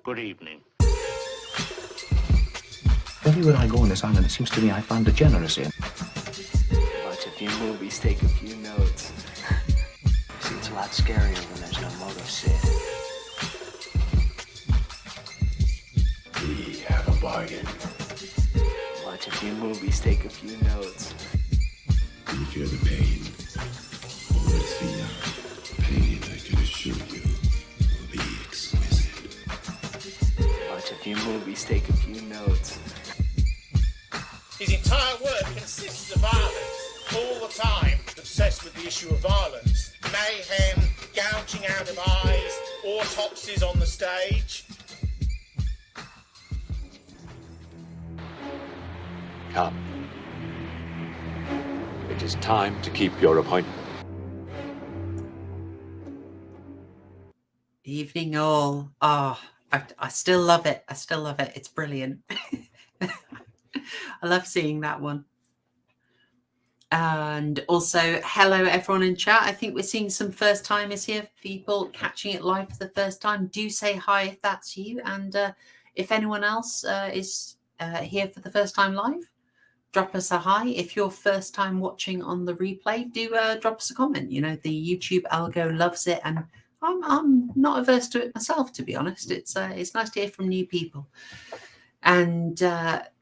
Good evening. Everywhere I go on this island, it seems to me I find degeneracy. Watch a few movies, take a few notes. See, it's a lot scarier when there's no motive, Sid. We have a bargain. Watch a few movies, take a few notes. Do you feel the pain? Well, it's the pain I can assure you will be exquisite. Watch a few movies, take a few notes. His entire work consists of violence, all the time, obsessed with the issue of violence. Mayhem, gouging out of eyes, autopsies on the stage. Come. It is time to keep your appointment. Evening all. I still love it. I still love it. It's brilliant. I love seeing that one. And also, hello everyone in chat. I think we're seeing some first timers here, people catching it live for the first time. Do say hi if that's you. And if anyone else is here for the first time live, drop us a hi. If you're first time watching on the replay, do drop us a comment. You know, the YouTube algo loves it, and I'm not averse to it myself, to be honest. It's nice to hear from new people. And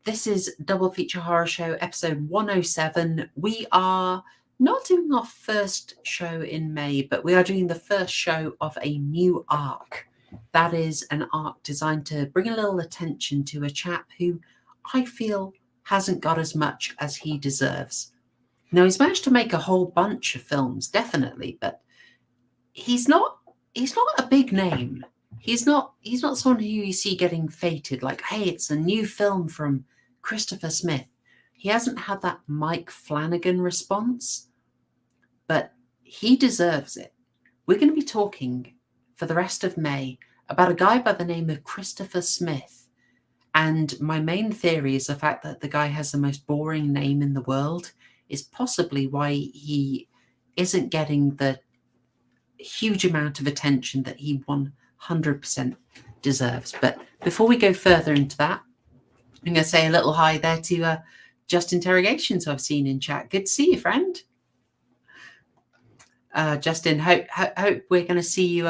this is Double Feature Horror Show episode 107. We are not doing our first show in May, but we are doing the first show of a new arc. That is an arc designed to bring a little attention to a chap who I feel hasn't got as much as he deserves. Now, he's managed to make a whole bunch of films, definitely, but he's not a big name. He's not someone who you see getting feted like, hey, it's a new film from Christopher Smith. He hasn't had that Mike Flanagan response, but he deserves it. We're going to be talking for the rest of May about a guy by the name of Christopher Smith. And my main theory is the fact that the guy has the most boring name in the world is possibly why he isn't getting the huge amount of attention that he 100% deserves. But before we go further into that, I'm going to say a little hi there to Just Interrogations I've seen in chat. Good to see you, friend. Justin, hope we're going to see you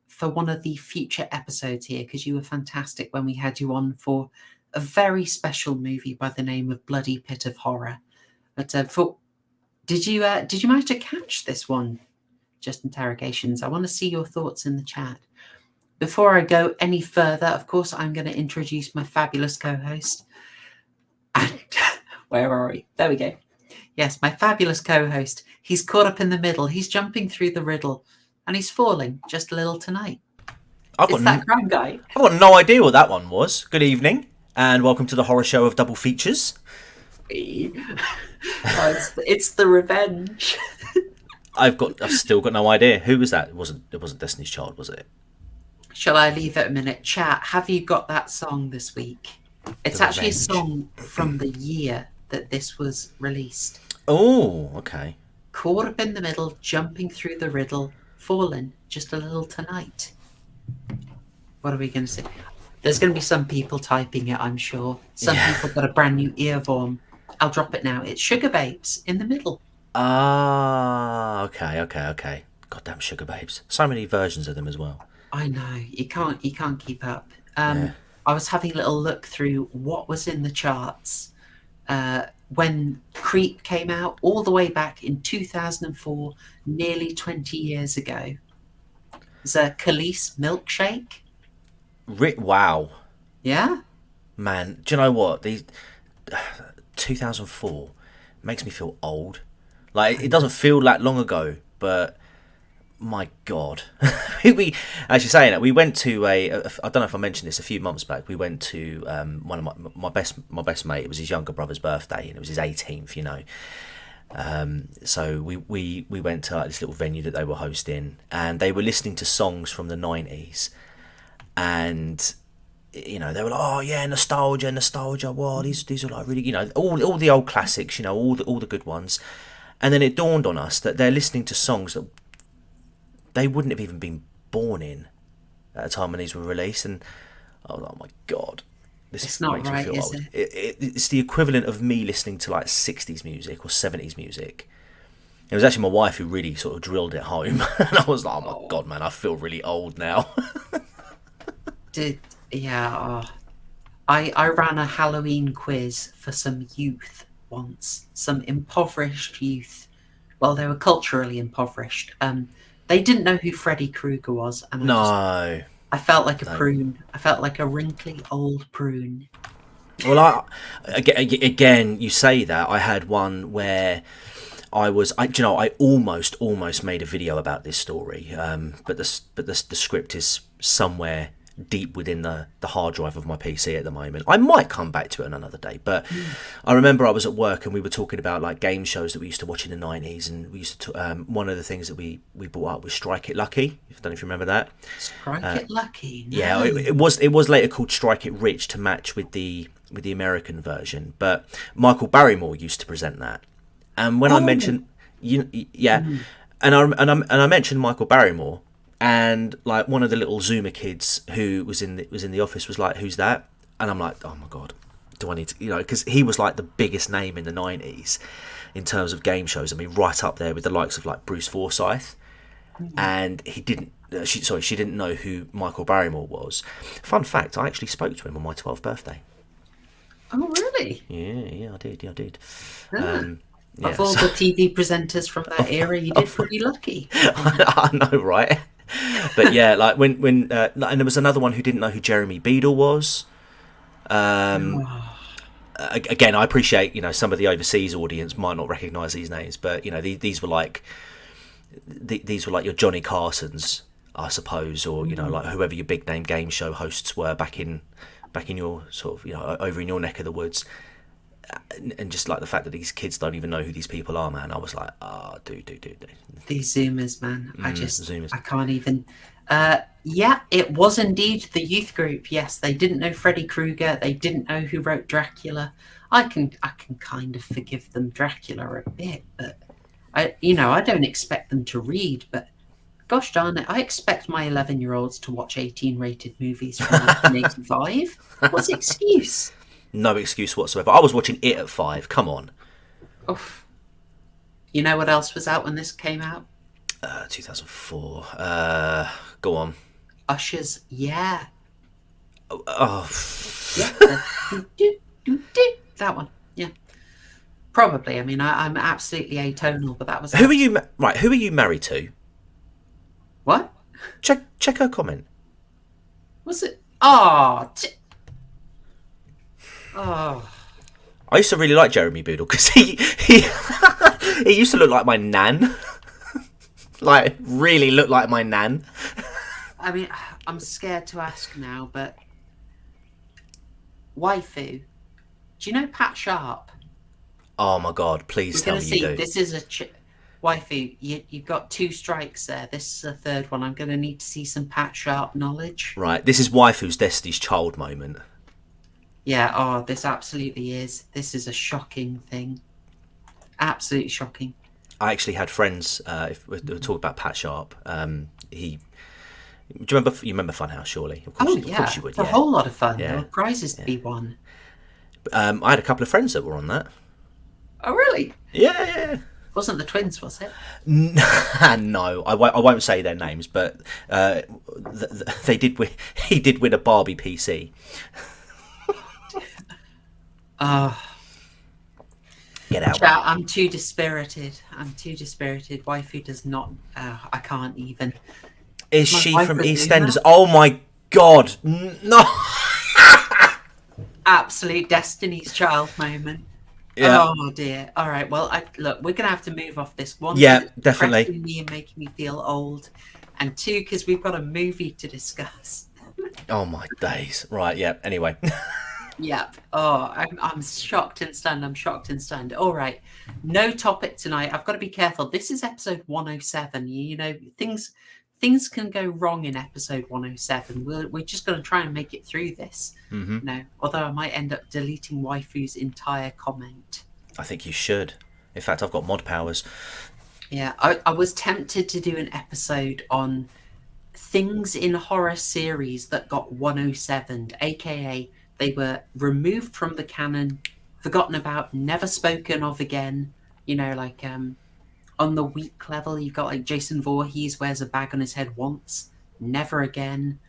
for one of the future episodes here, because you were fantastic when we had you on for a very special movie by the name of Bloody Pit of Horror. But did you manage to catch this one? Just Interrogations. I want to see your thoughts in the chat. Before I go any further, of course, I'm going to introduce my fabulous co-host. And where are we? There we go. Yes, my fabulous co-host. He's caught up in the middle. He's jumping through the riddle, and he's falling just a little tonight. It's that crime guy. I've got no idea what that one was. Good evening, and welcome to the horror show of Double Features. It's the revenge. I've still got no idea. Who was that? It wasn't Destiny's Child, was it? Shall I leave it a minute? Chat, have you got that song this week? It's actually a song from the year that this was released. Oh, okay. Caught up in the middle, jumping through the riddle, fallen just a little tonight. What are we going to say? There's going to be some people typing it, I'm sure. Some people got a brand new earworm. I'll drop it now. It's Sugar Babes in the middle. Ah, okay. Goddamn Sugar Babes. So many versions of them as well. I know. You can't keep up. I was having a little look through what was in the charts when Creep came out all the way back in 2004, nearly 20 years ago. There's a Khalees Milkshake. Wow. Yeah? Man, do you know what? 2004 makes me feel old. Like, it doesn't feel that long ago, but my God. As you're saying that, we went to I don't know if I mentioned this a few months back, we went to one of my best mate. It was his younger brother's birthday, and it was his 18th, you know. So we went to this little venue that they were hosting, and they were listening to songs from the 90s, and you know, they were like, oh yeah, nostalgia. Wow, these are like really, you know, all the old classics, you know, all the good ones. And then it dawned on us that they're listening to songs that they wouldn't have even been born in at a time when these were released. And I was like, oh my God, It's not right, is it? It's the equivalent of me listening to like 60s music or 70s music. It was actually my wife who really sort of drilled it home. And I was like, oh my God, man, I feel really old now. I ran a Halloween quiz for some youth once, some impoverished youth. Well, they were culturally impoverished. They didn't know who Freddy Krueger was, and I felt like a prune. I felt like a wrinkly old prune. Well, again, you say that. I had one where I almost made a video about this story, but the script is somewhere deep within the hard drive of my PC at the moment. I might come back to it on another day, but I remember I was at work and we were talking about like game shows that we used to watch in the 90s, and we used to one of the things that we brought up was Strike It Lucky. I don't know if you remember that. Strike It Lucky. No. Yeah, it was later called Strike It Rich to match with the American version, but Michael Barrymore used to present that. And when I mentioned and I mentioned Michael Barrymore, and like one of the little Zoomer kids who was in the office was like, "Who's that?" And I'm like, "Oh my God, do I need to?" Because he was like the biggest name in the 90s in terms of game shows. I mean, right up there with the likes of like Bruce Forsyth. And he didn't. She didn't know who Michael Barrymore was. Fun fact: I actually spoke to him on my 12th birthday. Oh, really? Yeah, I did. Of all the TV presenters from that era, you did pretty lucky. I know, right? But yeah, like when and there was another one who didn't know who Jeremy Beadle was. Again, I appreciate some of the overseas audience might not recognise these names, but these were like your Johnny Carsons, I suppose, or like whoever your big name game show hosts were back in your sort of over in your neck of the woods. And just like the fact that these kids don't even know who these people are, man, I was like, dude. These Zoomers, man. Zoomers. I can't even. It was indeed the youth group. Yes, they didn't know Freddy Krueger. They didn't know who wrote Dracula. I can kind of forgive them Dracula a bit, but I don't expect them to read. But gosh darn it, I expect my 11-year-olds to watch 18-rated movies from 1985. What's the excuse? No excuse whatsoever. I was watching it at 5. Come on. Oof. You know what else was out when this came out? 2004. Go on. Usher's Yeah. Oh. Yeah. That one. Yeah. Probably. I mean, I'm absolutely atonal, but that was. Who are you? Right. Who are you married to? What? Check her comment. Was it? Oh. I used to really like Jeremy Beadle because he he used to look like my nan. Like, really look like my nan. I mean, I'm scared to ask now, but waifu, do you know Pat Sharp? Oh my God! Please tell me you do. This is a waifu. You've got 2 strikes there. This is a 3rd one. I'm going to need to see some Pat Sharp knowledge. Right. This is waifu's Destiny's Child moment. Yeah, this absolutely is. This is a shocking thing. Absolutely shocking. I actually had friends, if we talk about Pat Sharp, do you remember Funhouse, surely? Of course, yeah. Of course you would, a whole lot of fun. There were prizes to be won. I had a couple of friends that were on that. Oh, really? Yeah. Wasn't the twins, was it? No, I won't say their names, but they did win. He did win a Barbie PC. Get out. Chat, I'm too dispirited. Waifu does not. I can't even. Is she from EastEnders? Oh my God! No. Absolute Destiny's Child moment. Yeah. Oh dear. All right. Well, look, we're gonna have to move off this one. Yeah, definitely. Depressing me and making me feel old, and 2 because we've got a movie to discuss. Oh my days! Right. Yeah. Anyway. Yep. Oh, I'm shocked and stunned. All right. No topic tonight. I've got to be careful. This is episode 107. Things can go wrong in episode 107. We're just going to try and make it through this. Mm-hmm. Although I might end up deleting Waifu's entire comment. I think you should. In fact, I've got mod powers. Yeah, I was tempted to do an episode on things in horror series that got 107'd, aka they were removed from the canon, forgotten about, never spoken of again. You know, like on the weak level, you've got like Jason Voorhees wears a bag on his head once, never again.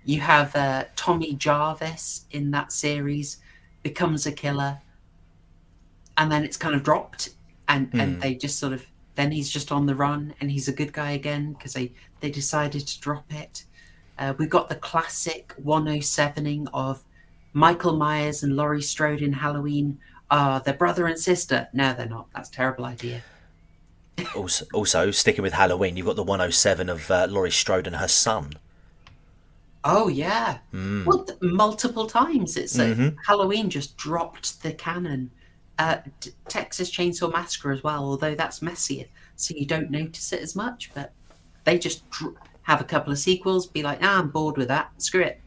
You have Tommy Jarvis in that series, becomes a killer, and then it's kind of dropped, and they just sort of, then he's just on the run and he's a good guy again because they decided to drop it. We've got the classic 107ing of Michael Myers and Laurie Strode in Halloween. They're brother and sister. No, they're not. That's a terrible idea. Also, sticking with Halloween, you've got the 107 of Laurie Strode and her son. Oh, yeah. Well, multiple times. It's Halloween just dropped the canon. Texas Chainsaw Massacre as well, although that's messier, so you don't notice it as much, but they just have a couple of sequels, be like, I'm bored with that, screw it.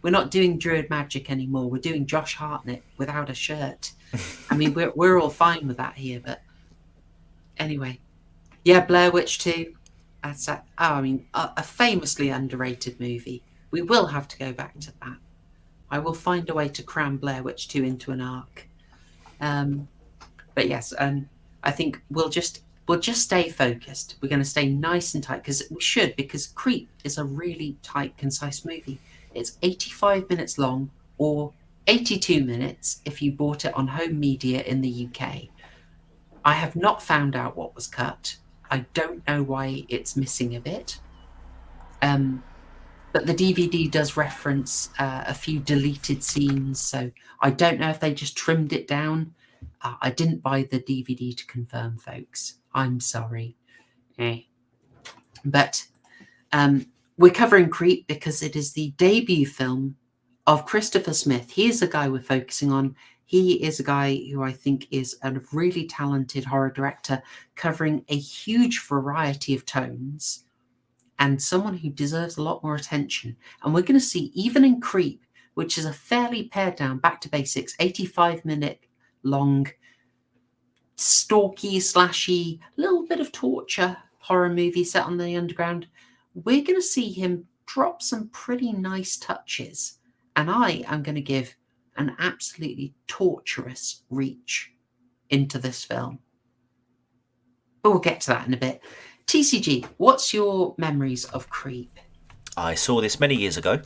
We're not doing Druid Magic anymore, we're doing Josh Hartnett without a shirt. I mean, we're all fine with that here, but anyway. Yeah, Blair Witch 2, that's a famously underrated movie. We will have to go back to that. I will find a way to cram Blair Witch 2 into an arc. But yes, I think we'll just stay focused. We're going to stay nice and tight because Creep is a really tight, concise movie. It's 85 minutes long, or 82 minutes if you bought it on home media in the UK. I have not found out what was cut. I don't know why it's missing a bit. But the DVD does reference a few deleted scenes, so I don't know if they just trimmed it down. I didn't buy the DVD to confirm, folks. I'm sorry. But we're covering Creep because it is the debut film of Christopher Smith. He is a guy we're focusing on. He is a guy who I think is a really talented horror director, covering a huge variety of tones, and someone who deserves a lot more attention. And we're going to see, even in Creep, which is a fairly pared down, back to basics, 85-minute long, stalky, slashy, little bit of torture horror movie set on the underground, we're going to see him drop some pretty nice touches. And I am going to give an absolutely torturous reach into this film. But we'll get to that in a bit. TCG, what's your memories of Creep? I saw this many years ago,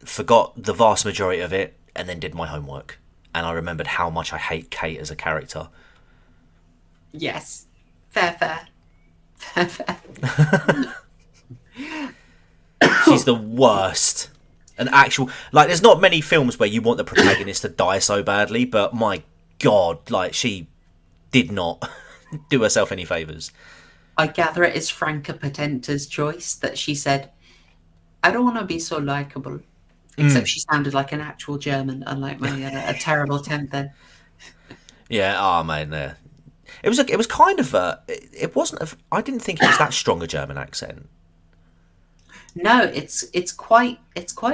forgot the vast majority of it, and then did my homework. And I remembered how much I hate Kate as a character. Yes. Fair. She's the worst. An actual... Like, there's not many films where you want the protagonist to die so badly, but my God, like, she did not do herself any favours. I gather it is Franca Potenta's choice that she said, I don't want to be so likeable. Except she sounded like an actual German, unlike my a terrible attempt then. Yeah, man, yeah. It was kind of it wasn't. I didn't think it was that strong a German accent. No, it's quite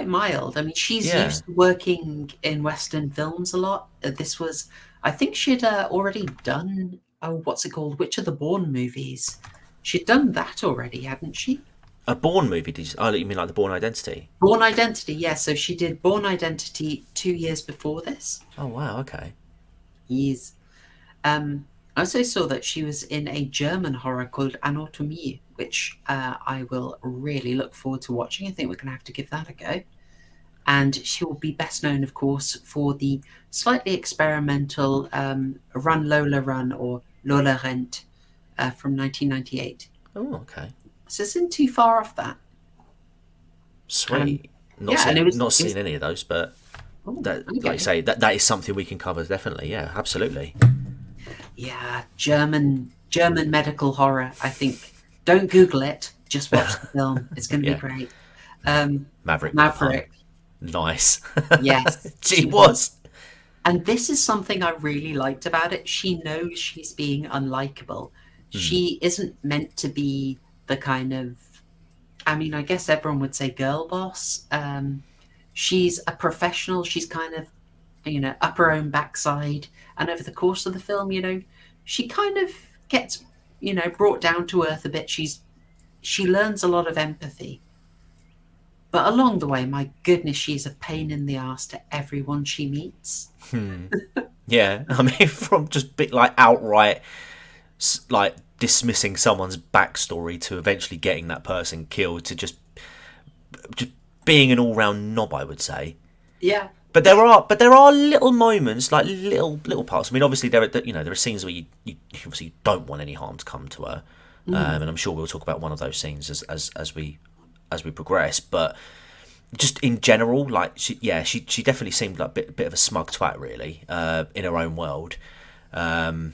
mild. I mean, she's used to working in Western films a lot. This was, I think she'd already done. Oh, what's it called? Which of the Bourne movies? She'd done that already, hadn't she? A Bourne movie? Did you? Oh, you mean like the Bourne Identity? Bourne Identity, yeah. So she did Bourne Identity 2 years before this. Oh wow, okay. Years. I also saw that she was in a German horror called Anatomie, which I will really look forward to watching. I think we're going to have to give that a go. And she will be best known, of course, for the slightly experimental Run Lola Run, or Lola Rent, from 1998. Oh, okay. So it isn't too far off that. Sweet. Not seen any of those, but that, like you say, that is something we can cover, definitely. Yeah, absolutely. Yeah, German medical horror, I think. Don't Google it, just watch the film. It's going to be great. Maverick. Nice. Yes. She was. And this is something I really liked about it. She knows she's being unlikable. She isn't meant to be the kind of, I mean, I guess everyone would say girl boss. She's a professional. She's kind of, up her own backside, and over the course of the film, she kind of gets, brought down to earth a bit. She learns a lot of empathy. But along the way, my goodness, she's a pain in the arse to everyone she meets. Yeah, I mean, from just outright dismissing someone's backstory to eventually getting that person killed to just being an all-round knob, I would say. Yeah. But there are little moments, like little parts. I mean, obviously there are scenes where you obviously don't want any harm to come to her, and I'm sure we'll talk about one of those scenes as we progress. But just in general, she definitely seemed like a bit of a smug twat, really, in her own world. I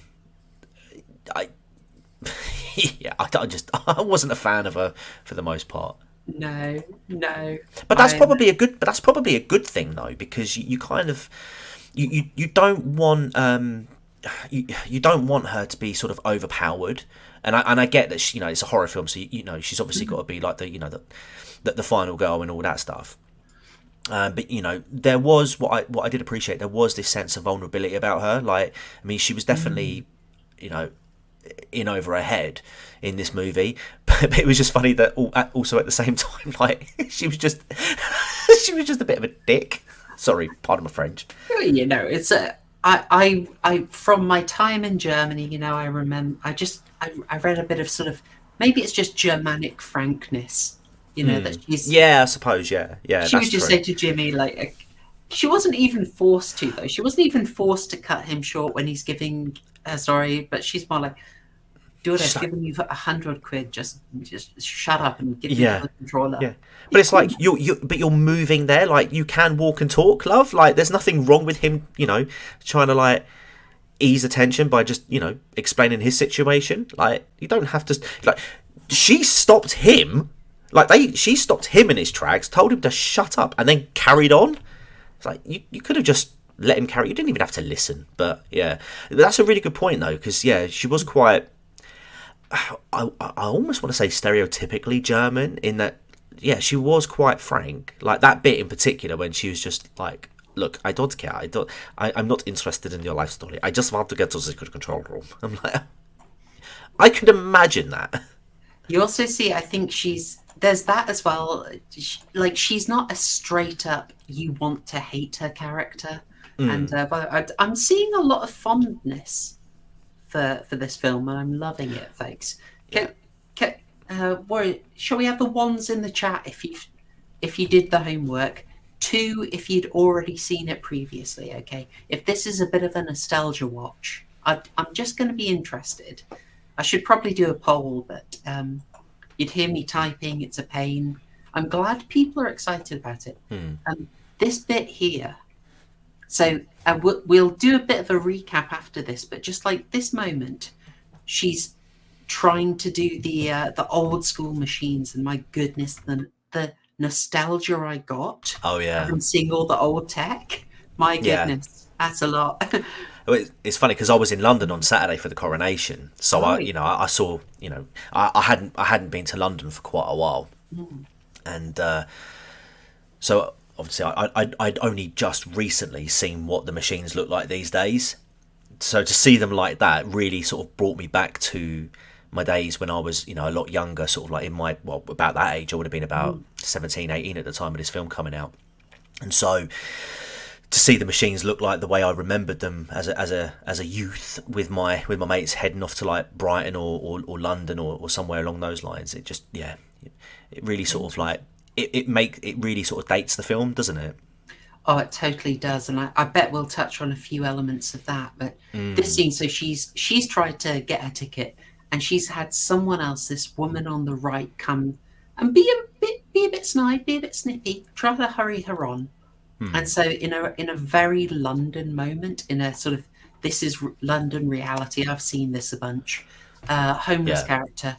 wasn't a fan of her for the most part. No. But that's probably a good thing, though, because you kind of you don't want you don't want her to be sort of overpowered. And I get that it's a horror film, so she's obviously got to be like the final girl and all that stuff. But there was what I did appreciate. There was this sense of vulnerability about her. Like, I mean, she was definitely in over her head in this movie, but it was just funny that also at the same time, like, she was just a bit of a dick. Sorry, pardon my French. It's I from my time in Germany, I remember I read a bit of sort of, maybe it's just Germanic frankness, that she's... Yeah, I suppose, yeah. She would just say to Jimmy, like, she wasn't even forced to, though. She wasn't even forced to cut him short when he's giving her story, but she's more like, dude, I've given you 100 quid, just shut up and give me the controller. Yeah. But it's like, you're moving there, like, you can walk and talk, love. Like, there's nothing wrong with him, trying to, like, ease the tension by just, explaining his situation. Like, you don't have to, like, she stopped him, she stopped him in his tracks, told him to shut up, and then carried on. It's like, you could have just let him carry, you didn't even have to listen. But yeah, that's a really good point, though, because she was quite, I almost want to say stereotypically German, in that, she was quite frank. Like, that bit in particular when she was just like, look, I don't care. I'm not interested in your life story. I just want to get to the secret control room. I'm like, I could imagine that. You also see, I think there's that as well. Like, she's not a straight up, you want to hate her character. And but I'm seeing a lot of fondness for this film, and I'm loving it, folks. Shall we have the ones in the chat if you did the homework? 2 if you'd already seen it previously. Okay, if this is a bit of a nostalgia watch, I'm just going to be interested. I should probably do a poll, but you'd hear me typing. It's a pain. I'm glad people are excited about it. This bit here. So we'll do a bit of a recap after this, but just like this moment, she's trying to do the old school machines, and my goodness, the nostalgia I got. Oh yeah, from seeing all the old tech. My goodness, that's a lot. It's funny because I was in London on Saturday for the coronation, so I saw, I hadn't been to London for quite a while, and so obviously I'd only just recently seen what the machines look like these days, so to see them like that really sort of brought me back to my days when I was, a lot younger, sort of like about that age. I would have been about 17, 18 at the time of this film coming out, and so to see the machines look like the way I remembered them as a youth, with my mates heading off to like Brighton or London or somewhere along those lines, it just it really sort of like it really sort of dates the film, doesn't it? Oh, it totally does, and I bet we'll touch on a few elements of that. But this scene, so she's tried to get her ticket, and she's had someone else, this woman on the right, come and be a bit snide, be a bit snippy, try to hurry her on. And so in a very London moment, in a sort of, this is London reality, I've seen this a bunch, homeless character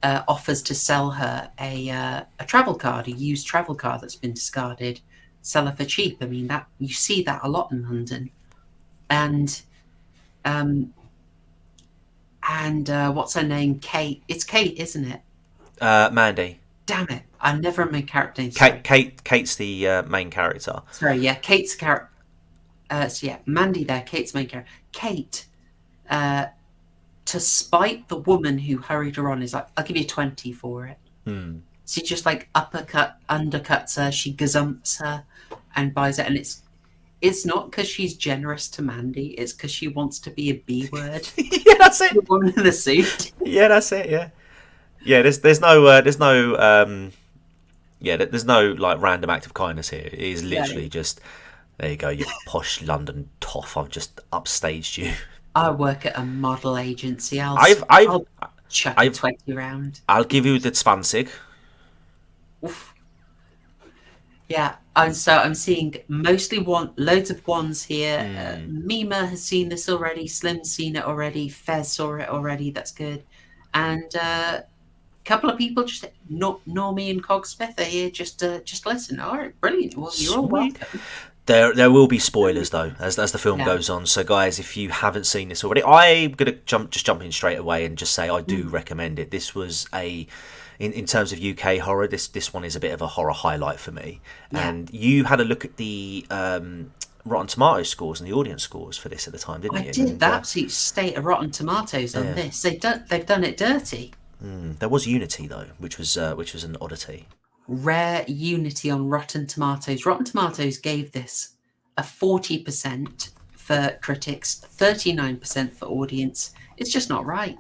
offers to sell her a travel card, a used travel card that's been discarded, sell her for cheap. I mean, that you see that a lot in London. And what's her name? Kate. It's Kate, isn't it? Mandy. Damn it. I never remember character names. Kate's the main character. Sorry, yeah, Kate's character. So yeah, Mandy there, Kate's main character. Kate, to spite the woman who hurried her on, is like, I'll give you 20 for it. She just like undercuts her, she gazumps her and buys it. And it's not because she's generous to Mandy, it's because she wants to be a B word. Yeah, that's it. The woman in the suit. Yeah, that's it. Yeah, yeah. There's no there's no like random act of kindness here. It is literally just, there you go, you posh London toff. I've just upstaged you. I work at a model agency. I'll chuck a 20 round. I'll give you the 20. Oof. Yeah, and so I'm seeing mostly loads of ones here. Mima has seen this already. Slim's seen it already. Fez saw it already. That's good. And a couple of people, just Normie and Cogsmith, are here just listen. All right, brilliant. Well, you're all welcome. There will be spoilers though as the film goes on. So guys, if you haven't seen this already, I'm gonna jump in straight away and just say I do recommend it. This was in terms of UK horror, this one is a bit of a horror highlight for me. Yeah. And you had a look at the Rotten Tomatoes scores and the audience scores for this at the time, didn't you? I did. The absolute state of Rotten Tomatoes on this. They've done it dirty. There was Unity though, which was an oddity. Rare Unity on Rotten Tomatoes. Rotten Tomatoes gave this a 40% for critics, 39% for audience. It's just not right.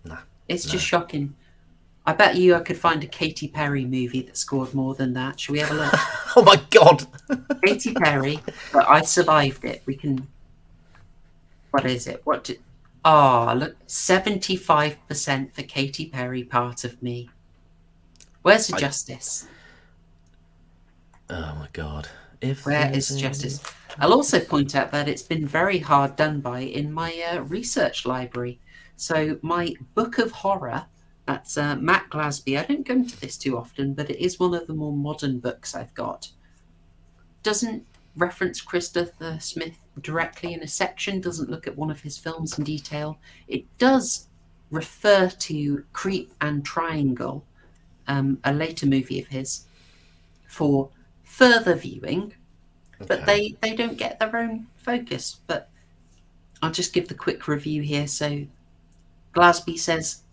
No. It's just shocking. I bet you I could find a Katy Perry movie that scored more than that. Shall we have a look? Oh my god. Katy Perry, but I survived it. We can. What is it? Look, 75% for Katy Perry, Part of Me. Where's the justice? Oh my god. Where is justice? I'll also point out that it's been very hard done by in my research library. So my book of horror, that's Matt Glasby. I don't go into this too often, but it is one of the more modern books I've got. Doesn't reference Christopher Smith directly in a section, doesn't look at one of his films in detail. It does refer to Creep and Triangle, a later movie of his, for further viewing, but they don't get their own focus. But I'll just give the quick review here. So Glasby says,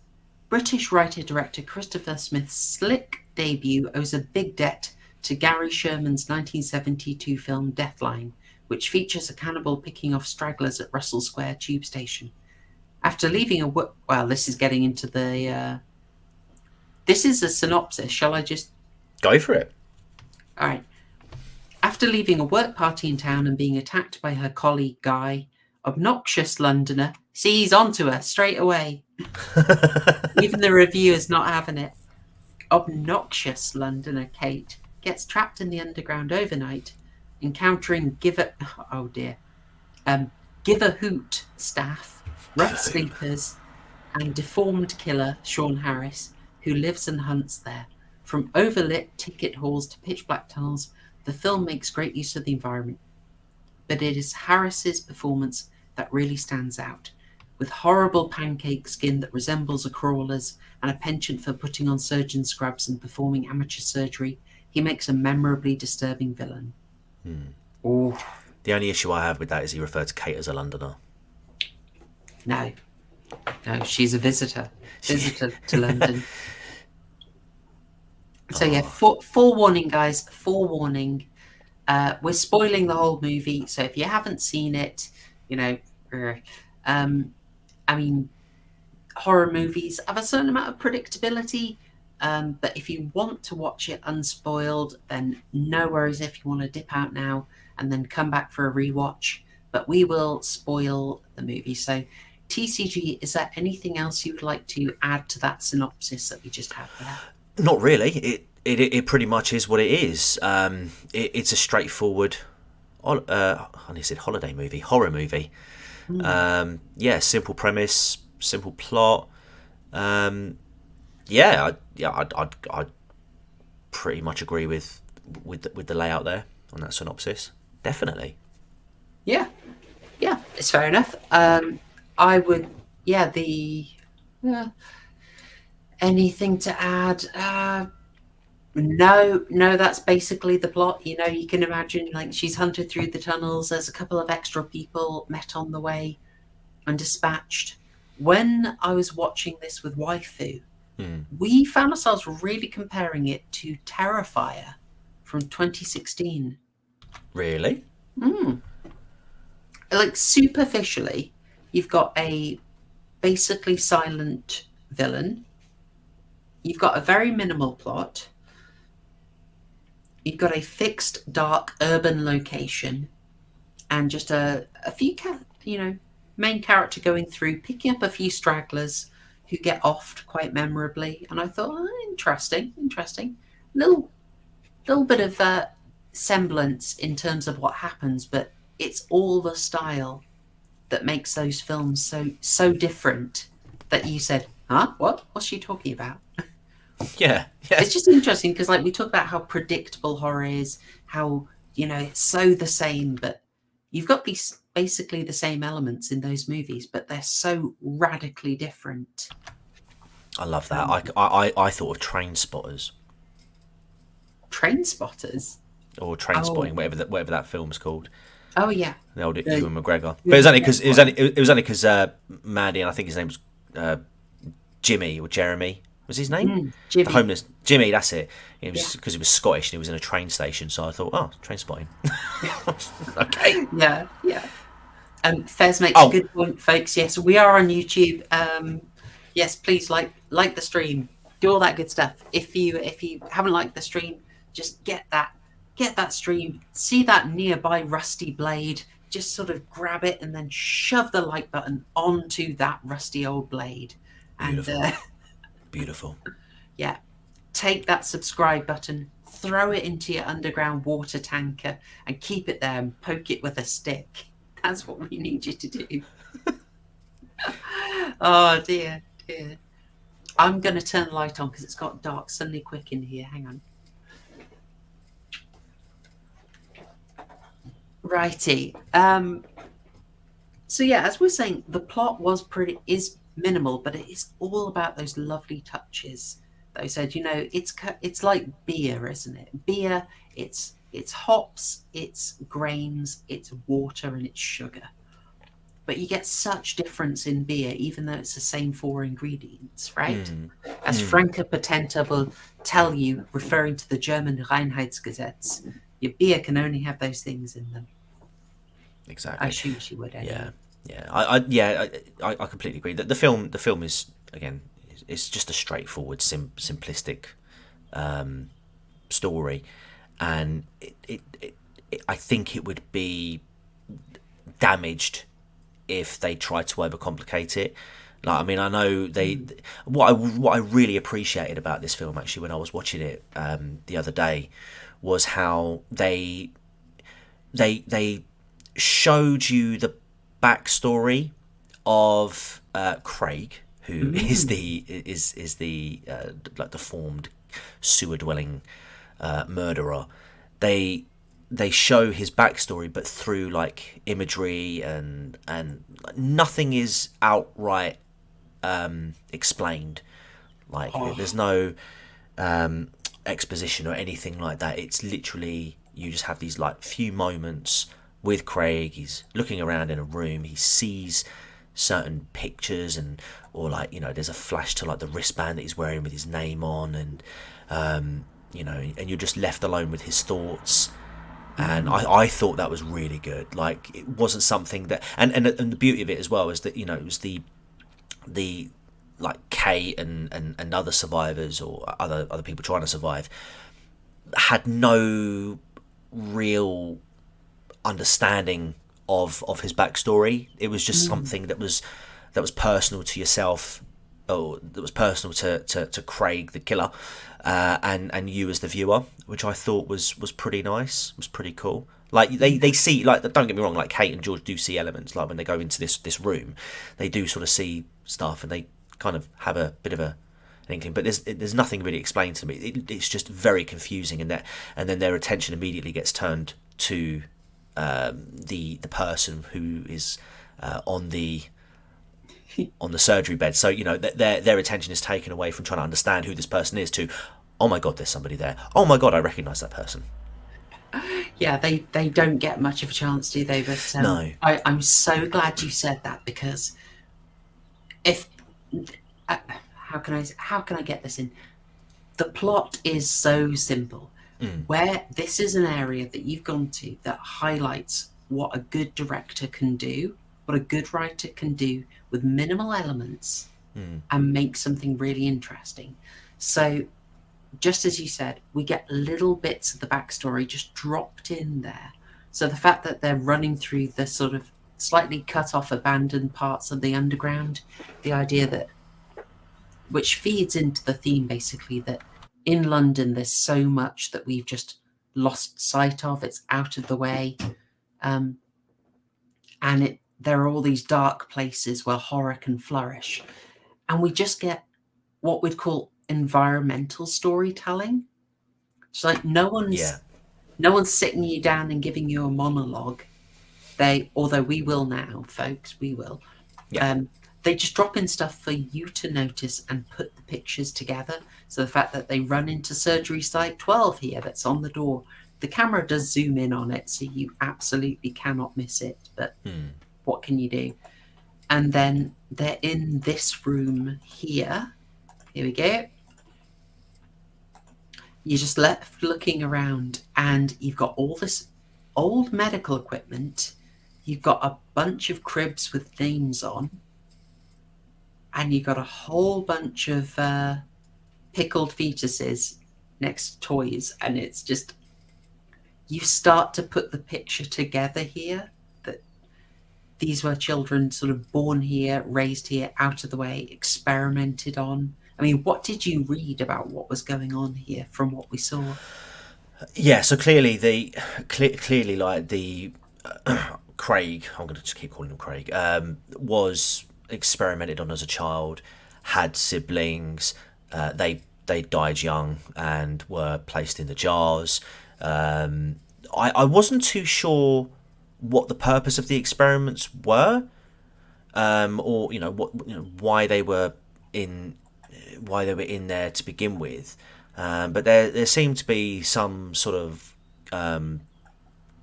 British writer-director Christopher Smith's slick debut owes a big debt to Gary Sherman's 1972 film Deathline, which features a cannibal picking off stragglers at Russell Square tube station. After leaving this is getting into the... this is a synopsis. Shall I just... Go for it. All right. After leaving a work party in town and being attacked by her colleague Guy, obnoxious Londoner, see, he's onto her straight away. Even the reviewer's not having it. Obnoxious Londoner Kate gets trapped in the underground overnight, encountering Give a Hoot staff, rough sleepers, and deformed killer Sean Harris, who lives and hunts there. From overlit ticket halls to pitch black tunnels, the film makes great use of the environment. But it is Harris's performance that really stands out. With horrible pancake skin that resembles a crawler's and a penchant for putting on surgeon scrubs and performing amateur surgery, he makes a memorably disturbing villain. Oh. The only issue I have with that is he referred to Kate as a Londoner. No, she's a visitor to London. So yeah, forewarning, guys. Forewarning. We're spoiling the whole movie, so if you haven't seen it, I mean, horror movies have a certain amount of predictability, but if you want to watch it unspoiled, then no worries if you want to dip out now and then come back for a rewatch. But we will spoil the movie. So, TCG, is there anything else you would like to add to that synopsis that we just had there? Not really. It pretty much is what it is. It's a straightforward, horror movie. Simple premise, simple plot. I'd pretty much agree with the layout there on that synopsis. Definitely. Yeah, it's fair enough. I would, anything to add? No, that's basically the plot. You know, you can imagine like she's hunted through the tunnels. There's a couple of extra people met on the way and dispatched. When I was watching this with Waifu, we found ourselves really comparing it to Terrifier from 2016. Really? Like superficially, you've got a basically silent villain. You've got a very minimal plot. You've got a fixed, dark, urban location, and just a few, main character going through, picking up a few stragglers who get offed quite memorably. And I thought, interesting. Little bit of semblance in terms of what happens, but it's all the style that makes those films so different that you said, huh? What's she talking about? Yeah. It's just interesting because like we talk about how predictable horror is, how it's so the same, but you've got these basically the same elements in those movies, but they're so radically different. I love that. I thought of Train Spotters. Train Spotters? Or Train Spotting, whatever that film's called. Oh yeah, the old Ewan McGregor. But it was only because Mandy, and I think his name was Jimmy or Jeremy. Was his name? Jimmy. The homeless Jimmy. That's it. It was because he was Scottish and he was in a train station. So I thought, oh, Train Spotting. Okay. Yeah. Fez makes a good point, folks. Yes, we are on YouTube. Yes, please like the stream. Do all that good stuff. If you haven't liked the stream, just get that stream. See that nearby rusty blade. Just sort of grab it and then shove the like button onto that rusty old blade. Beautiful. And beautiful. Yeah. Take that subscribe button, throw it into your underground water tanker and keep it there and poke it with a stick. That's what we need you to do. Oh, dear. I'm going to turn the light on because it's got dark suddenly quick in here. Hang on. Righty. So yeah, as we're saying, the plot is minimal, but it is all about those lovely touches that I said. It's like beer, isn't it? Beer, it's hops, it's grains, it's water, and it's sugar. But you get such difference in beer, even though it's the same 4 ingredients, right? As Franke Potente will tell you, referring to the German Reinheitsgesetz, your beer can only have those things in them. Exactly. I assume she would. Anyway. Yeah. I completely agree. The film is, again, it's just a straightforward, simplistic story, and I think it would be damaged if they tried to overcomplicate it. Like, I mean, I know what I really appreciated about this film, actually, when I was watching it the other day, was how they showed you the backstory of Craig, who is the like deformed sewer dwelling murderer. They show his backstory, but through like imagery and nothing is outright explained. Like there's no exposition or anything like that. It's literally, you just have these like few moments with Craig. He's looking around in a room, he sees certain pictures, or like, there's a flash to like the wristband that he's wearing with his name on, and and you're just left alone with his thoughts. And I thought that was really good. Like, it wasn't something that, and the beauty of it as well is that it was the like Kate and other survivors, or other people trying to survive, had no real understanding of his backstory. It was just something that was personal to yourself, or that was personal to Craig the killer, and you as the viewer, which I thought was pretty nice, was pretty cool. Like they see, like, don't get me wrong, like Kate and George do see elements, like when they go into this room, they do sort of see stuff, and they kind of have a bit of an inkling, but there's nothing really explained to me. It's just very confusing, and then their attention immediately gets turned to the person who is on the surgery bed. So their attention is taken away from trying to understand who this person is to, oh my god, there's somebody there. Oh my god, I recognise that person. Yeah, they don't get much of a chance, do they? But No. I'm so glad you said that, because if how can I get this in? The plot is so simple. Where this is an area that you've gone to that highlights what a good director can do, what a good writer can do with minimal elements, and make something really interesting. So, just as you said, we get little bits of the backstory just dropped in there. So the fact that they're running through the sort of slightly cut off, abandoned parts of the underground, the idea that, which feeds into the theme basically, that in London there's so much that we've just lost sight of. It's out of the way, and there are all these dark places where horror can flourish, and we just get what we'd call environmental storytelling. It's like no one's sitting you down and giving you a monologue. Although we will now, folks, we will. Yeah. They just drop in stuff for you to notice and put the pictures together. So the fact that they run into surgery site 12 here, that's on the door, the camera does zoom in on it, so you absolutely cannot miss it. But what can you do? And then they're in this room here. Here we go. You're just left looking around, and you've got all this old medical equipment. You've got a bunch of cribs with names on, and you've got a whole bunch of pickled fetuses next to toys, and it's just, you start to put the picture together here that these were children sort of born here, raised here, out of the way, experimented on. I mean, what did you read about what was going on here from what we saw? Yeah, so clearly like the Craig, I'm going to just keep calling him Craig, was experimented on as a child, had siblings, they died young and were placed in the jars. I wasn't too sure what the purpose of the experiments were, or why they were in there to begin with. But there seemed to be some sort of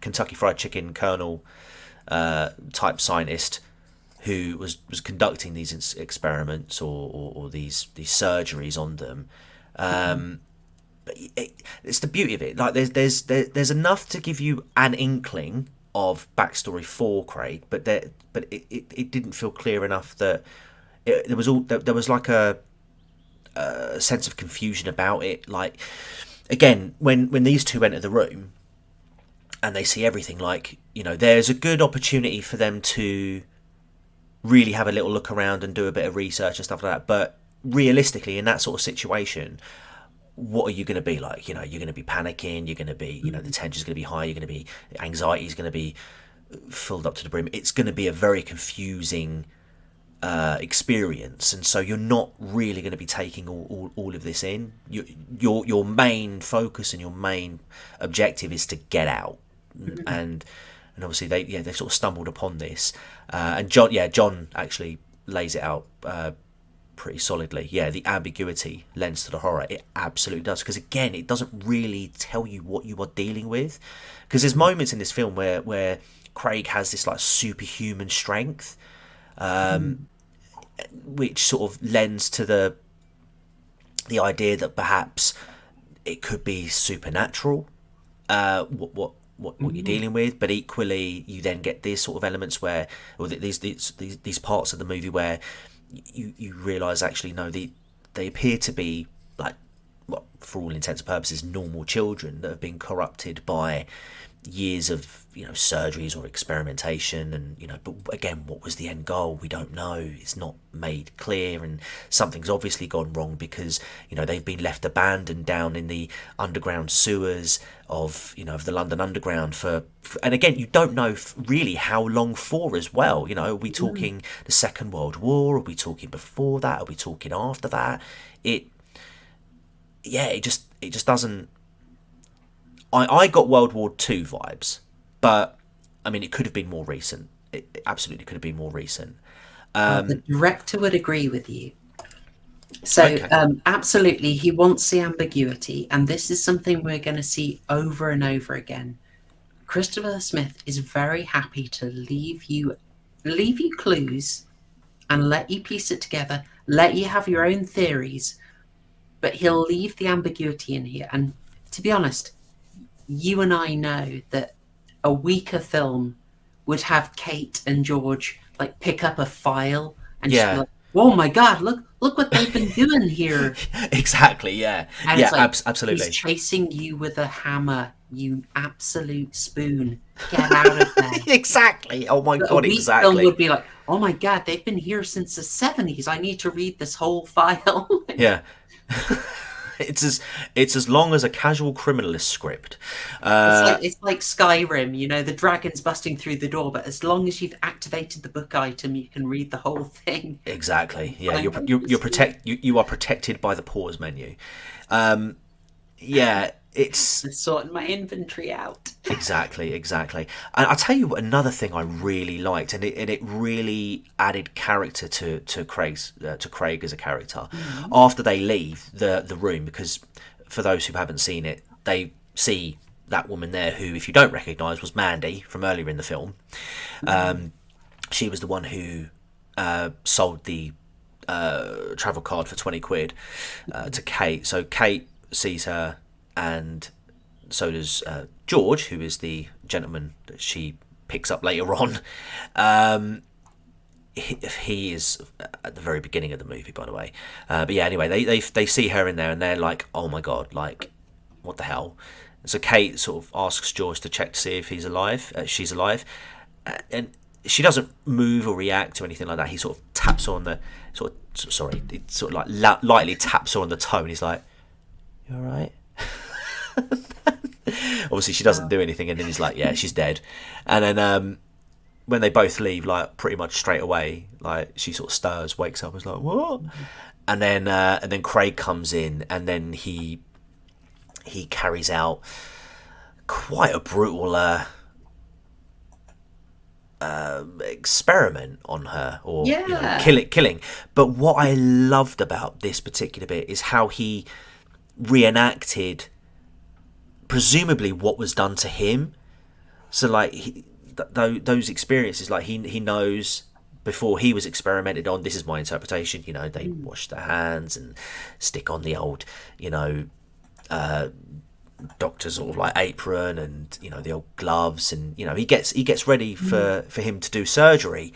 Kentucky Fried Chicken Colonel type scientist who was conducting these experiments or these surgeries on them. But it's the beauty of it. Like there's enough to give you an inkling of backstory for Craig, but it didn't feel clear enough that there was like a sense of confusion about it. Like, again, when these two enter the room and they see everything, like, there's a good opportunity for them to really have a little look around and do a bit of research and stuff like that. But realistically, in that sort of situation, what are you going to be like? You're going to be panicking. You're going to be, the tension's going to be high. You're going to be, anxiety's going to be filled up to the brim. It's going to be a very confusing experience, and so you're not really going to be taking all of this in. Your main focus and your main objective is to get out, and obviously they sort of stumbled upon this, and John actually lays it out pretty solidly. Yeah, the ambiguity lends to the horror. It absolutely does, because again, it doesn't really tell you what you are dealing with, because there's moments in this film where Craig has this like superhuman strength, which sort of lends to the idea that perhaps it could be supernatural, what you're dealing with. But equally, you then get these sort of elements where, or these parts of the movie where you realise actually no, they appear to be like, well, for all intents and purposes, normal children that have been corrupted by years of surgeries or experimentation, and but again, what was the end goal? We don't know. It's not made clear, and something's obviously gone wrong, because they've been left abandoned down in the underground sewers of of the London Underground for and again, you don't know really how long for as well. Are we talking the Second World War? Are we talking before that? Are we talking after that? It just doesn't. I got World War II vibes, but I mean, it could have been more recent. It absolutely could have been more recent. The director would agree with you. So, Okay. absolutely, he wants the ambiguity, and this is something we're going to see over and over again. Christopher Smith is very happy to leave you clues and let you piece it together, let you have your own theories, but he'll leave the ambiguity in here. And to be honest, you and I know that a weaker film would have Kate and George like pick up a file and just be Yeah. like, "Oh my God, look what they've been doing here." Exactly. Yeah. And Yeah. it's like, he's Absolutely. chasing you with a hammer, you absolute spoon. Get out of there. Exactly. Oh my But a god. weak film Exactly. would be like, oh my God, they've been here since the 70s. I need to read this whole file. Yeah. It's as long as a casual criminalist script. It's like Skyrim, you know, the dragon's busting through the door, but as long as you've activated the book item, you can read the whole thing. Exactly. Yeah. You are protected by the pause menu. Yeah. It's I'm sorting my inventory out. exactly. And I'll tell you what, another thing I really liked, and it really added character to Craig as a character. After they leave the room, because for those who haven't seen it, they see that woman there who, if you don't recognise, was Mandy from earlier in the film. She was the one who sold the travel card for 20 quid to Kate. So Kate sees her, and so does George, who is the gentleman that she picks up later on. He is at the very beginning of the movie, by the way. But yeah, anyway, they see her in there, and they're like, "Oh my god, like, what the hell?" And so Kate sort of asks George to check to see if he's alive. She's alive, and she doesn't move or react to anything like that. He sort of taps her on the lightly taps her on the toe, and he's like, "You all right?" Obviously she doesn't do anything, and then he's like, yeah, she's dead. And then when they both leave, like pretty much straight away, like she sort of stirs, wakes up, and is like, what? And then Craig comes in, and then he carries out quite a brutal experiment on her, or killing. But what I loved about this particular bit is how he reenacted presumably what was done to him. So like those experiences, like he knows before he was experimented on. This is my interpretation. You know, they wash their hands and stick on the old, you know, doctor's sort of like apron, and you know the old gloves, and you know he gets ready for him to do surgery,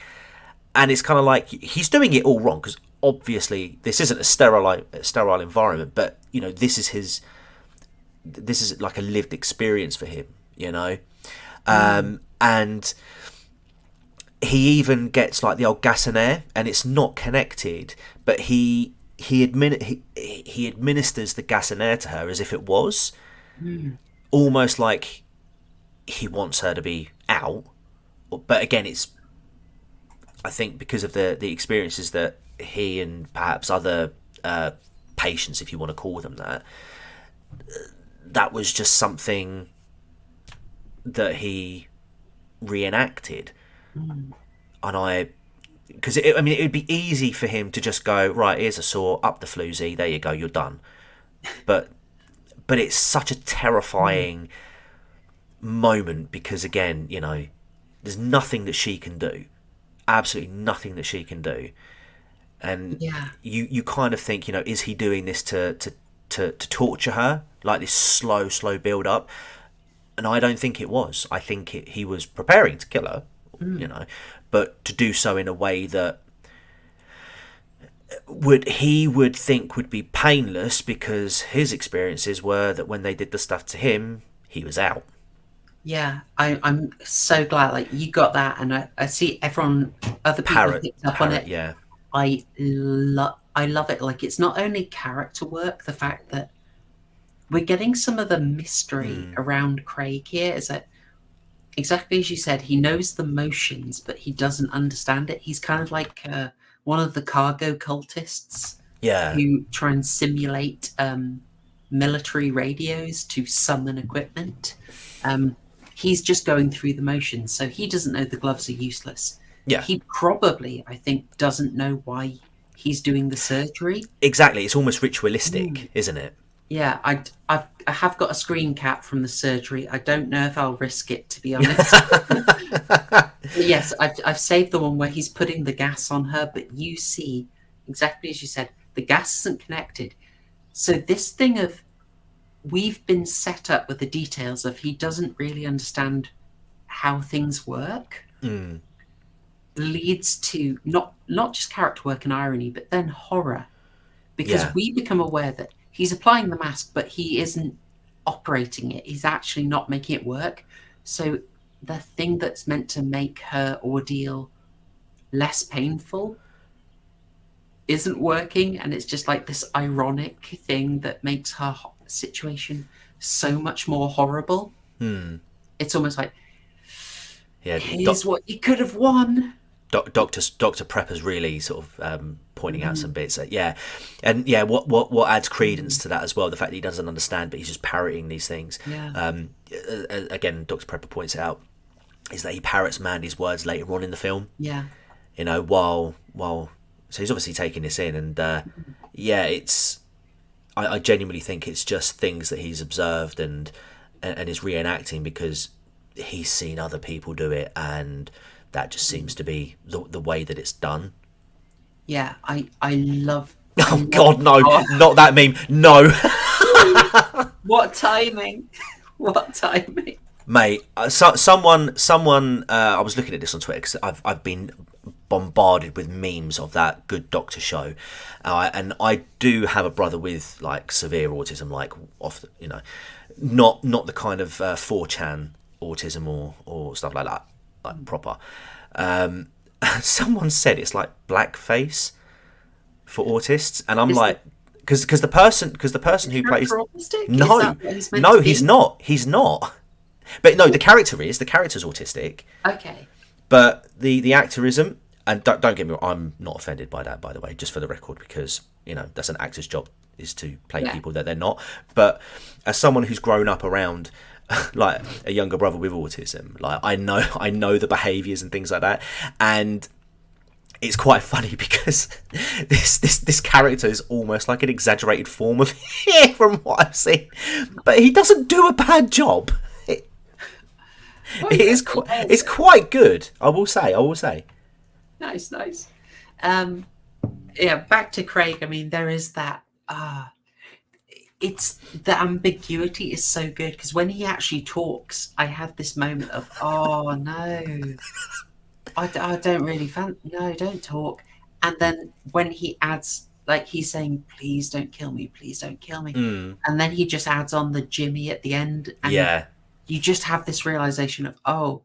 and it's kind of like he's doing it all wrong, because obviously this isn't a sterile environment, but you know this is like a lived experience for him, you know. And he even gets like the old gas and air, and it's not connected, but he administers the gas and air to her as if it was, almost like he wants her to be out. But again, it's, I think, because of the experiences that he and perhaps other patients, if you want to call them that, that was just something that he reenacted. And because it would be easy for him to just go, right, here's a saw, up the floozy, there you go, you're done. But it's such a terrifying moment, because again, you know, there's nothing that she can do, absolutely nothing that she can do, and you kind of think, you know, is he doing this to torture her, like this slow build up? And I don't think it was. I think he was preparing to kill her, you know, but to do so in a way that he would think would be painless, because his experiences were that when they did the stuff to him, he was out. Yeah, I'm so glad like you got that, and I see other people picked up on it. Yeah, I love it. Like, it's not only character work, the fact that we're getting some of the mystery around Craig here is that, exactly as you said, he knows the motions, but he doesn't understand it. He's kind of like one of the cargo cultists who try and simulate military radios to summon equipment. He's just going through the motions, so he doesn't know the gloves are useless. Yeah. He probably, I think, doesn't know why he's doing the surgery. Exactly, it's almost ritualistic, isn't it? Yeah, I have got a screen cap from the surgery. I don't know if I'll risk it, to be honest. But yes, I've saved the one where he's putting the gas on her, but you see, exactly as you said, the gas isn't connected. So this thing of we've been set up with the details of he doesn't really understand how things work leads to not just character work and irony, but then horror. Because Yeah. we become aware that he's applying the mask, but he isn't operating it. He's actually not making it work. So the thing that's meant to make her ordeal less painful isn't working, and it's just like this ironic thing that makes her situation so much more horrible. It's almost like, Yeah, here's what you could have won. Doctor Prepper's really sort of pointing out some bits. Yeah, and yeah, what adds credence to that as well? The fact that he doesn't understand, but he's just parroting these things. Yeah. Again, Doctor Prepper points it out is that he parrots Mandy's words later on in the film. Yeah. You know, while so he's obviously taking this in, and yeah, it's I genuinely think it's just things that he's observed and is reenacting because he's seen other people do it, and that just seems to be the way that it's done. Yeah, I love. Oh God, no! Not that meme. No. What timing! What timing! Mate, someone. I was looking at this on Twitter because I've been bombarded with memes of that Good Doctor show, and I do have a brother with like severe autism, like not the kind of 4chan autism or stuff like that, like proper. Someone said it's like blackface for autists, and I'm like, because the person who plays no, he's not. But no, the character's autistic. Okay. But the actor isn't, and don't get me wrong, I'm not offended by that, by the way, just for the record, because that's an actor's job is to play people that they're not. But as someone who's grown up around like a younger brother with autism, like I know the behaviours and things like that, and it's quite funny because this character is almost like an exaggerated form of him from what I've seen, but he doesn't do a bad job. It's quite good. I will say. Nice. Yeah, back to Craig. I mean, there is that. It's the ambiguity is so good because when he actually talks, I have this moment of, oh no, I don't really no, don't talk. And then when he adds, like he's saying, please don't kill me, and then he just adds on the Jimmy at the end, and you just have this realization of, oh,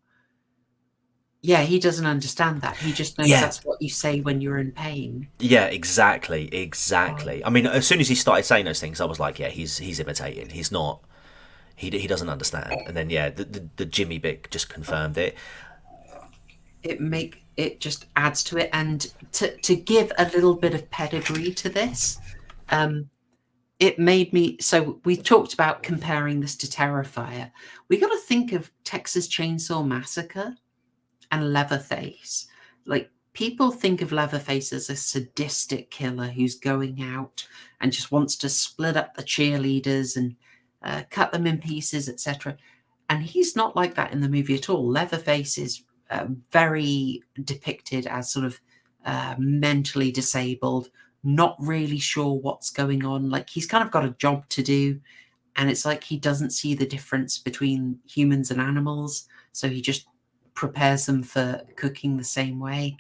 yeah, he doesn't understand that. He just knows that's what you say when you're in pain. Yeah, exactly. I mean, as soon as he started saying those things, I was like, yeah, he's imitating. He's not. He doesn't understand. And then the Jimmy bit just confirmed it. It just adds to it, and to give a little bit of pedigree to this, it made me. So we talked about comparing this to Terrifier. We got to think of Texas Chainsaw Massacre and Leatherface. Like, people think of Leatherface as a sadistic killer who's going out and just wants to split up the cheerleaders and cut them in pieces, etc. And he's not like that in the movie at all. Leatherface is very depicted as sort of mentally disabled, not really sure what's going on. Like, he's kind of got a job to do, and it's like he doesn't see the difference between humans and animals, so he just prepares them for cooking the same way.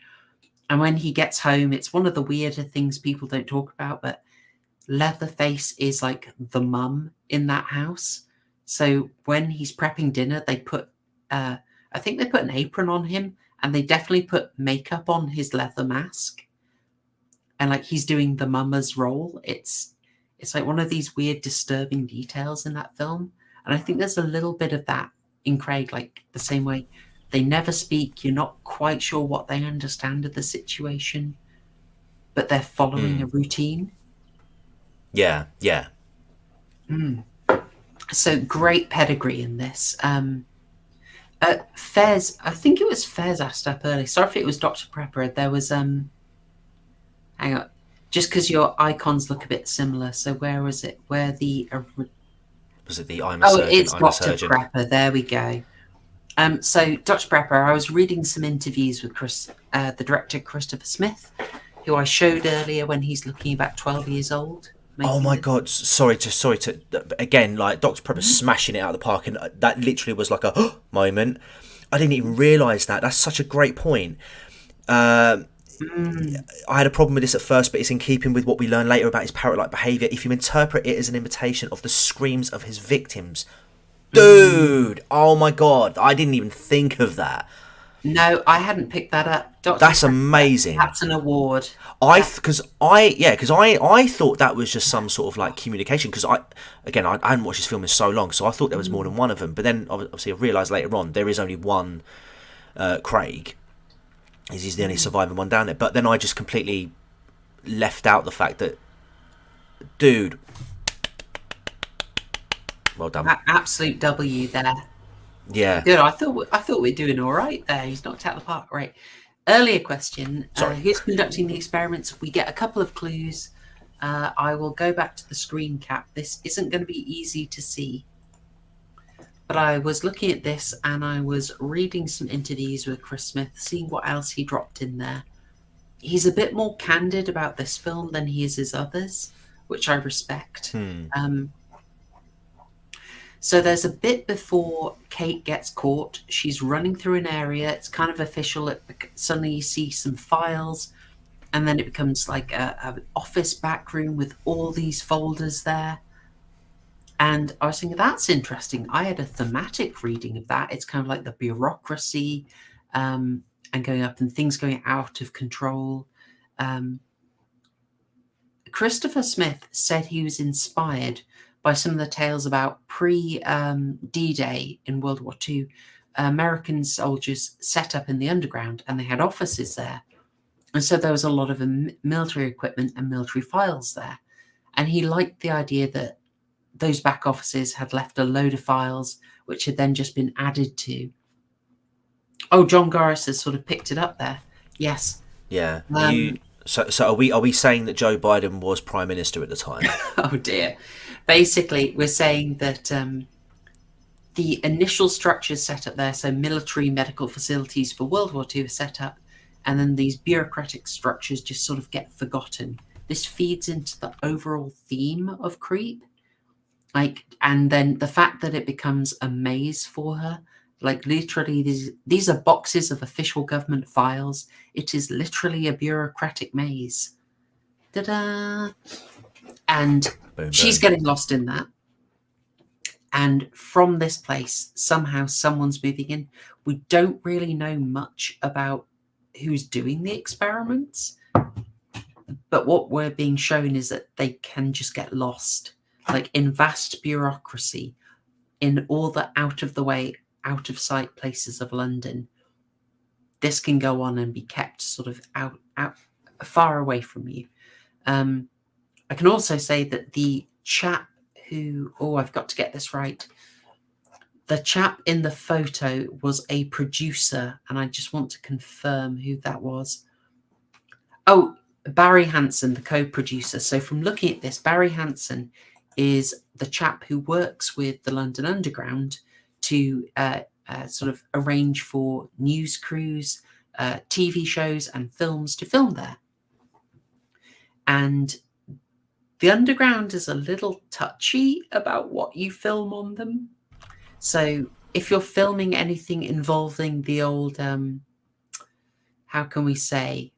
And when he gets home, it's one of the weirder things people don't talk about, but Leatherface is like the mum in that house. So when he's prepping dinner, they put I think they put an apron on him, and they definitely put makeup on his leather mask, and like he's doing the mama's role. It's like one of these weird disturbing details in that film, and I think there's a little bit of that in Craig, like the same way they never speak. You're not quite sure what they understand of the situation, but they're following a routine. Yeah. So great pedigree in this. Fez, I think it was Fez asked up early. Sorry if it was Dr. Prepper. There was hang on. Just because your icons look a bit similar. So where was it? Where the Was it the I'm a oh, surgeon? it's I'm a Dr. surgeon. Prepper. There we go. So Dr. Prepper, I was reading some interviews with the director Christopher Smith, who I showed earlier when he's looking about 12 years old. Oh my God! Sorry to again, like Dr. Prepper smashing it out of the park, and that literally was like a moment. I didn't even realise that. That's such a great point. I had a problem with this at first, but it's in keeping with what we learn later about his parrot-like behaviour. If you interpret it as an imitation of the screams of his victims, dude, oh my God, I didn't even think of that. No, I hadn't picked that up. That's amazing. That's an award. Because I thought that was just some sort of like communication. Because I hadn't watched this film in so long, so I thought there was more than one of them. But then obviously I realised later on there is only one Craig. He's the only surviving one down there. But then I just completely left out the fact that, dude, well done. Absolute W there. Yeah. Good. I thought we're doing all right there. He's knocked out the park. Right. Earlier question. Who's conducting the experiments? We get a couple of clues. I will go back to the screen cap. This isn't going to be easy to see. But I was looking at this and I was reading some interviews with Chris Smith, seeing what else he dropped in there. He's a bit more candid about this film than he is his others, which I respect. So there's a bit before Kate gets caught. She's running through an area. It's kind of official. Suddenly you see some files, and then it becomes like an office back room with all these folders there. And I was thinking, that's interesting. I had a thematic reading of that. It's kind of like the bureaucracy and going up and things going out of control. Christopher Smith said he was inspired by some of the tales about pre-D-Day in World War II. American soldiers set up in the underground and they had offices there. And so there was a lot of military equipment and military files there. And he liked the idea that those back offices had left a load of files which had then just been added to. Oh, John Garris has sort of picked it up there. Yes. Yeah. So are we saying that Joe Biden was Prime Minister at the time? Oh dear. Basically, we're saying that the initial structures set up there, so military medical facilities for World War II are set up, and then these bureaucratic structures just sort of get forgotten. This feeds into the overall theme of Creep. And then the fact that it becomes a maze for her, like literally these are boxes of official government files. It is literally a bureaucratic maze. Ta-da! And she's getting lost in that. And from this place, somehow someone's moving in. We don't really know much about who's doing the experiments. But what we're being shown is that they can just get lost, like in vast bureaucracy, in all the out of the way, out of sight places of London. This can go on and be kept sort of out far away from you. I can also say that the chap who, I've got to get this right. The chap in the photo was a producer, and I just want to confirm who that was. Oh, Barry Hansen, the co-producer. So from looking at this, Barry Hansen is the chap who works with the London Underground to sort of arrange for news crews, TV shows and films to film there. And the Underground is a little touchy about what you film on them. So if you're filming anything involving the old, how can we say,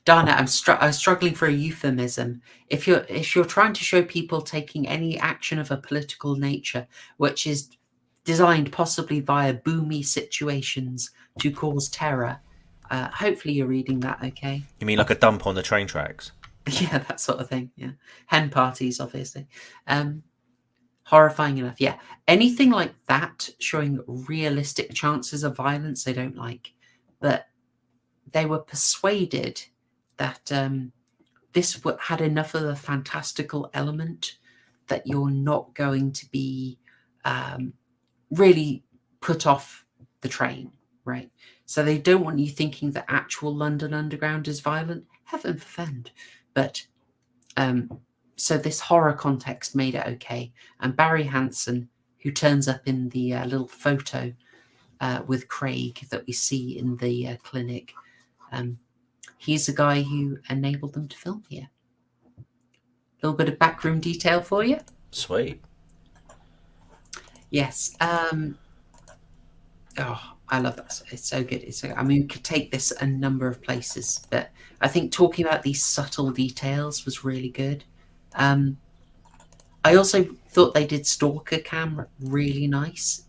darn it, I was struggling for a euphemism. If you're trying to show people taking any action of a political nature, which is designed possibly via boomy situations to cause terror, hopefully you're reading that okay. You mean like a dump on the train tracks? Yeah, that sort of thing. Yeah, hen parties, obviously. Horrifying enough. Yeah, anything like that showing realistic chances of violence, they don't like. But they were persuaded that this had enough of a fantastical element that you're not going to be really put off the train, Right. So they don't want you thinking that actual London Underground is violent. Heaven forfend. But so this horror context made it okay. And Barry Hansen, who turns up in the little photo with Craig that we see in the clinic, he's the guy who enabled them to film here. A little bit of backroom detail for you. Sweet. Yes. I love that. It's so good. I mean, we could take this a number of places, but I think talking about these subtle details was really good. I also thought they did Stalker Cam really nice.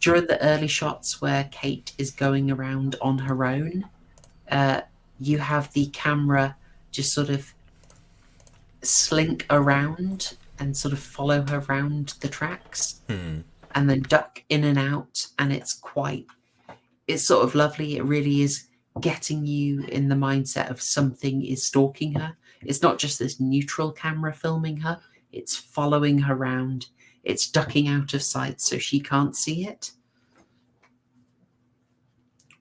During the early shots where Kate is going around on her own, you have the camera just sort of slink around and sort of follow her around the tracks. And then duck in and out, and it's sort of lovely. It really is getting you in the mindset of something is stalking her. It's not just this neutral camera filming her, it's following her around. It's ducking out of sight so she can't see it.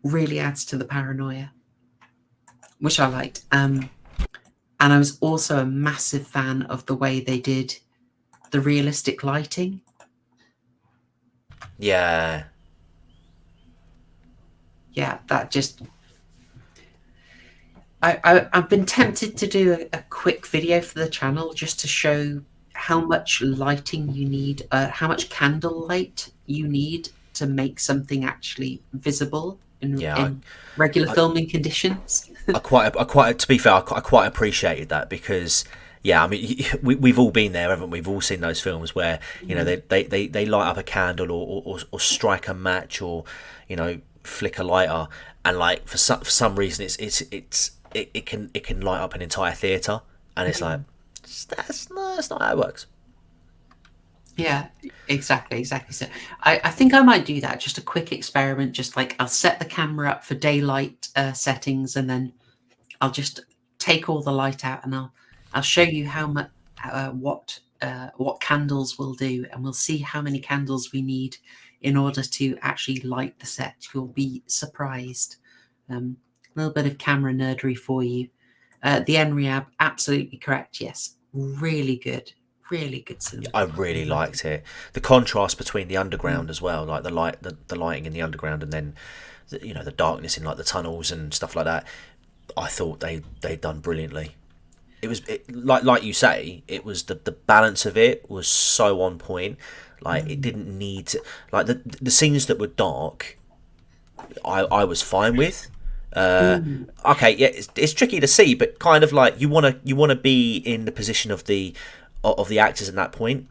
Really adds to the paranoia, which I liked. And I was also a massive fan of the way they did the realistic lighting. Yeah, that just... I've been tempted to do a quick video for the channel just to show how much lighting you need, how much candle light you need to make something actually visible in regular filming conditions. I quite to be fair, I quite appreciated that, because I mean, we've all been there, haven't we? We've all seen those films where, you know, they light up a candle or strike a match, or, you know, flick a lighter, and like for some reason it can light up an entire theatre, and it's like that's not how it works. Yeah, exactly. So I think I might do that, just a quick experiment. Just like I'll set the camera up for daylight settings, and then I'll just take all the light out, and I'll show you how much what candles will do, and we'll see how many candles we need in order to actually light the set. You'll be surprised. A little bit of camera nerdery for you. The NREAB, absolutely correct. Yes, really good cinema. I really liked it. The contrast between the underground as well, like the lighting in the underground, and then the darkness in like the tunnels and stuff like that. I thought they'd done brilliantly. It was like you say, it was the balance of it was so on point. Like it didn't need to, like the scenes that were dark, I was fine with. Okay, yeah, it's tricky to see, but kind of like you want to be in the position of the actors at that point.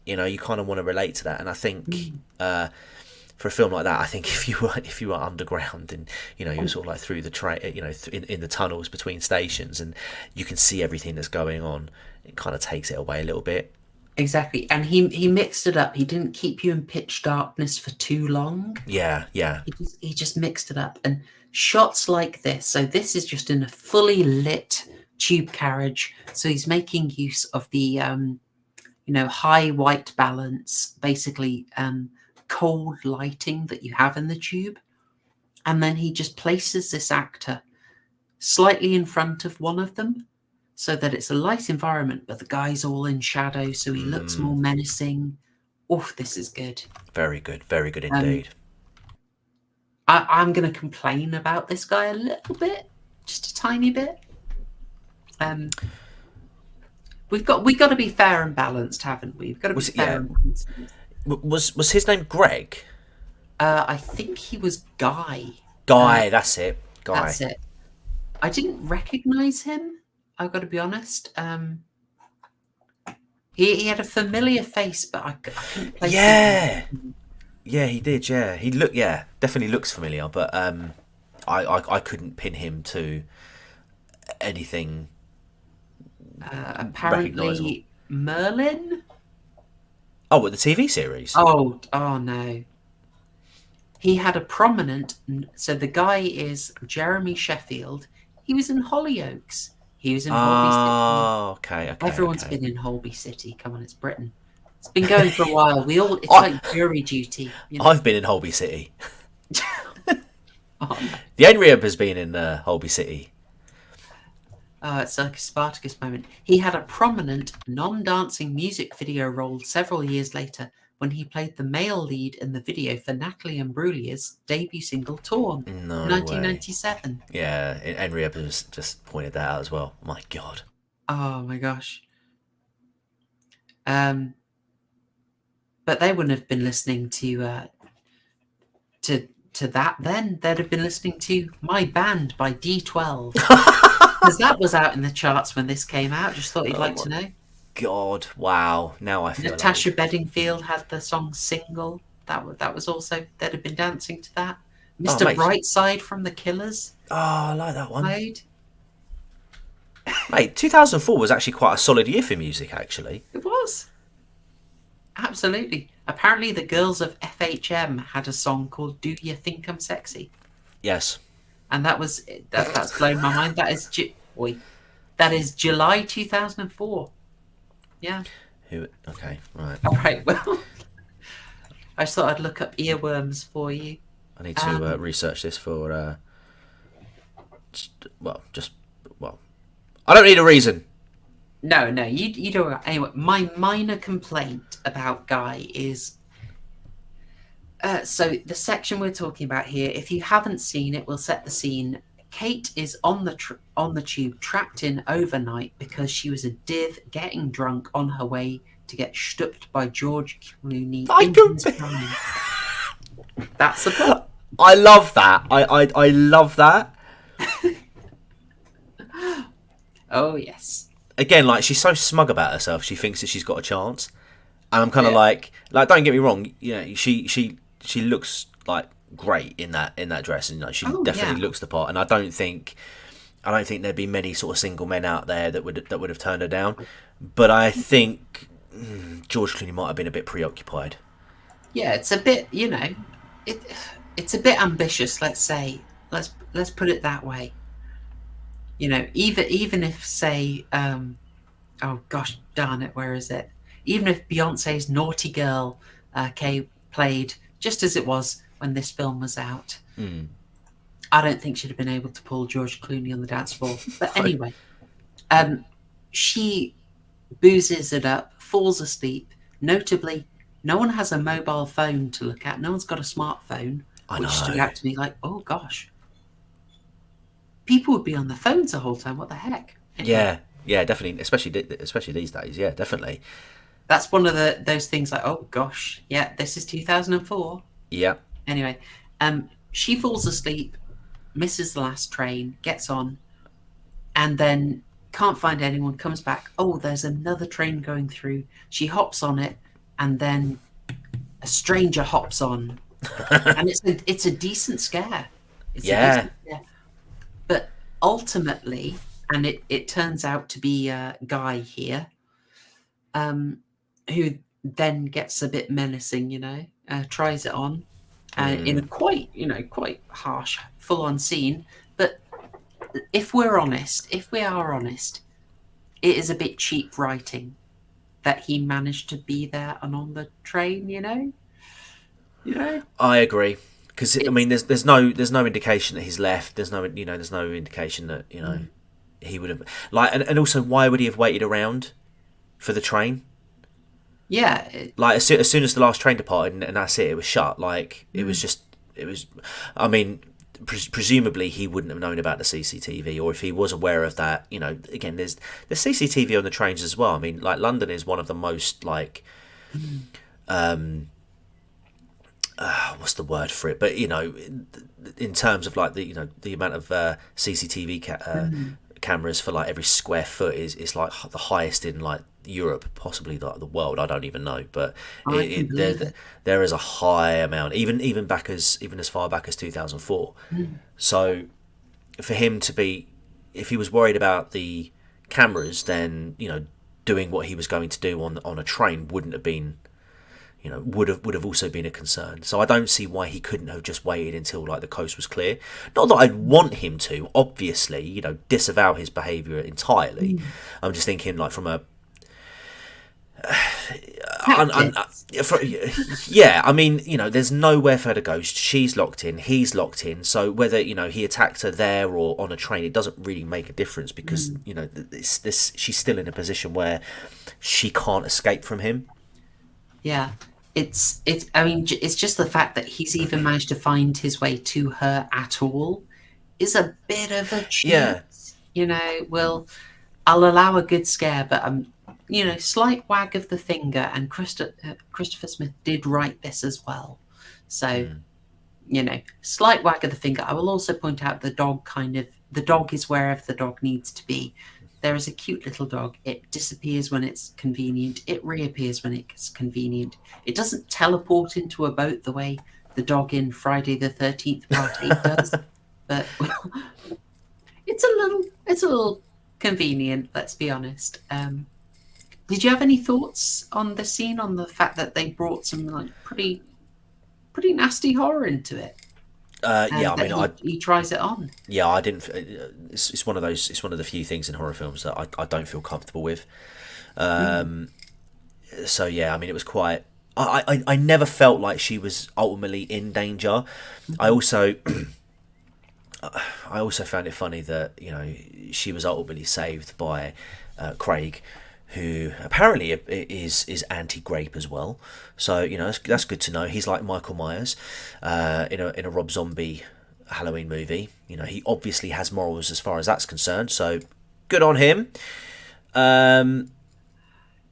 You know, you kind of want to relate to that, and I think for a film like that, I think if you were underground and, you know, you were sort of like through the train, you know, in the tunnels between stations, and you can see everything that's going on, it kind of takes it away a little bit. Exactly, and he mixed it up. He didn't keep you in pitch darkness for too long. Yeah. He just mixed it up, and shots like this. So this is just in a fully lit tube carriage. So he's making use of the high white balance, basically cold lighting that you have in the tube, and then he just places this actor slightly in front of one of them, so that it's a light environment, but the guy's all in shadow, so he looks more menacing. Oh, this is good. Very good indeed. I'm going to complain about this guy a little bit, just a tiny bit. We've got to be fair and balanced, haven't we? We've got to be fair and balanced. Was his name Greg? I think he was Guy. That's it. Guy. That's it. I didn't recognise him, I've got to be honest. He had a familiar face, but I couldn't place him. Yeah, he did. Yeah, he definitely looks familiar, but I couldn't pin him to anything. Apparently, Merlin. Oh, what, the TV series? Oh no. He had a prominent. So the guy is Jeremy Sheffield. He was in Hollyoaks. He was in Holby City. Oh, okay. Everyone's been in Holby City. Come on, it's Britain. It's been going for a while. It's like jury duty. You know? I've been in Holby City. The Henry Ebb has been in Holby City. It's like a Spartacus moment. He had a prominent non-dancing music video role several years later when he played the male lead in the video for Natalie Imbruglia's debut single Torn, No 1997. way. Yeah, Henry Ebb has just pointed that out as well. My God. Oh my gosh. But they wouldn't have been listening to that then. They'd have been listening to My Band by D12. Because that was out in the charts when this came out. Just thought you'd like to know. God, wow. Now I feel Natasha Bedingfield had the song Single. That was also, they'd have been dancing to that. Mr. mate. Brightside from The Killers. Oh, I like that one. Played. Mate, 2004 was actually quite a solid year for music, actually. It was. Absolutely. Apparently the girls of FHM had a song called Do You Think I'm Sexy? Yes. And that's blown my mind. That is July 2004. Yeah. Okay, right. All right. Well, I just thought I'd look up earworms for you. I need to research this for. I don't need a reason. No, you don't. Anyway, my minor complaint about Guy is. So the section we're talking about here, if you haven't seen it, we'll set the scene. Kate is on the tube, trapped in overnight because she was a div getting drunk on her way to get stupped by George Clooney. That's the plot. I love that. I love that. Oh yes. Again, like, she's so smug about herself. She thinks that she's got a chance, and I'm kind of like, don't get me wrong. You know, she looks like great in that dress, and she definitely looks the part. And I don't think there'd be many sort of single men out there that would have turned her down. But I think George Clooney might have been a bit preoccupied. Yeah, it's a bit, it's a bit ambitious. Let's say, let's put it that way. Even if, say, oh gosh darn it, where is it? Even if Beyonce's Naughty Girl played just as it was when this film was out, I don't think she'd have been able to pull George Clooney on the dance floor. But anyway, she boozes it up, falls asleep. Notably, no one has a mobile phone to look at. No one's got a smartphone, which stood out to me like, oh gosh. People would be on their phones the whole time. What the heck? Anyway. Yeah, definitely. Especially these days. Yeah, definitely. That's one of those things like, oh gosh, yeah, this is 2004. Yeah. Anyway, she falls asleep, misses the last train, gets on, and then can't find anyone. Comes back. Oh, there's another train going through. She hops on it, and then a stranger hops on, and it's a decent scare. A decent scare. But ultimately, and it turns out to be a guy here, who then gets a bit menacing, tries it on in a quite harsh, full-on scene. But if we are honest, it is a bit cheap writing that he managed to be there and on the train, I agree. Because there's no indication that he's left. There's no indication that he would have and also, why would he have waited around for the train? Yeah. As soon as the last train departed and that's it. It was shut. It was. I mean, presumably he wouldn't have known about the CCTV, or if he was aware of that, again, there's CCTV on the trains as well. I mean, London is one of the most what's the word for it? But in terms of the amount of CCTV cameras for every square foot is the highest in Europe, possibly the world. I don't even know, but there is a high amount, even as far back as 2004. So for him to be, if he was worried about the cameras, then doing what he was going to do on a train wouldn't have been. Would have also been a concern. So I don't see why he couldn't have just waited until the coast was clear. Not that I'd want him to, obviously, disavow his behaviour entirely. I'm just thinking from a Yeah, I mean, there's nowhere for her to go. She's locked in, he's locked in. So whether he attacked her there or on a train, it doesn't really make a difference because she's still in a position where she can't escape from him. Yeah, I mean, it's just the fact that he's even managed to find his way to her at all is a bit of a cheat. Yeah. Well, I'll allow a good scare, but slight wag of the finger, and Christopher Smith did write this as well. So, slight wag of the finger. I will also point out the dog is wherever the dog needs to be. There is a cute little dog. It disappears when it's convenient. It reappears when it's convenient. It doesn't teleport into a boat the way the dog in Friday the 13th Part 8 does. But it's a little convenient, let's be honest. Did you have any thoughts on the scene, on the fact that they brought some pretty nasty horror into it? Yeah, I mean, he tries it on. Yeah, I didn't. It's one of those. It's one of the few things in horror films that I don't feel comfortable with. So yeah, I mean, it was quite. I never felt like she was ultimately in danger. I also found it funny that she was ultimately saved by Craig, who apparently is anti-grape as well. So that's good to know. He's like Michael Myers in a Rob Zombie Halloween movie. He obviously has morals as far as that's concerned. So good on him.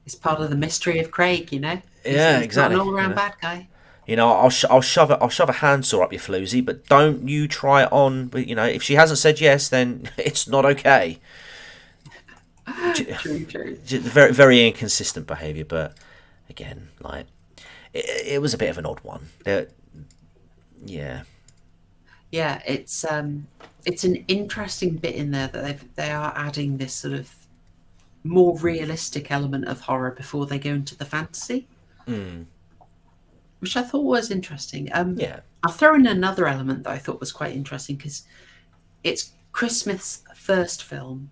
It's part of the mystery of Craig, Yeah, he's exactly. Not an all-around bad guy. I'll shove a handsaw up your floozy, but don't you try it on. But if she hasn't said yes, then it's not okay. True. Very, very inconsistent behaviour, but again, it was a bit of an odd one. Yeah, it's an interesting bit in there that they are adding this sort of more realistic element of horror before they go into the fantasy, which I thought was interesting. Yeah, I'll throw in another element that I thought was quite interesting because it's Chris Smith's first film.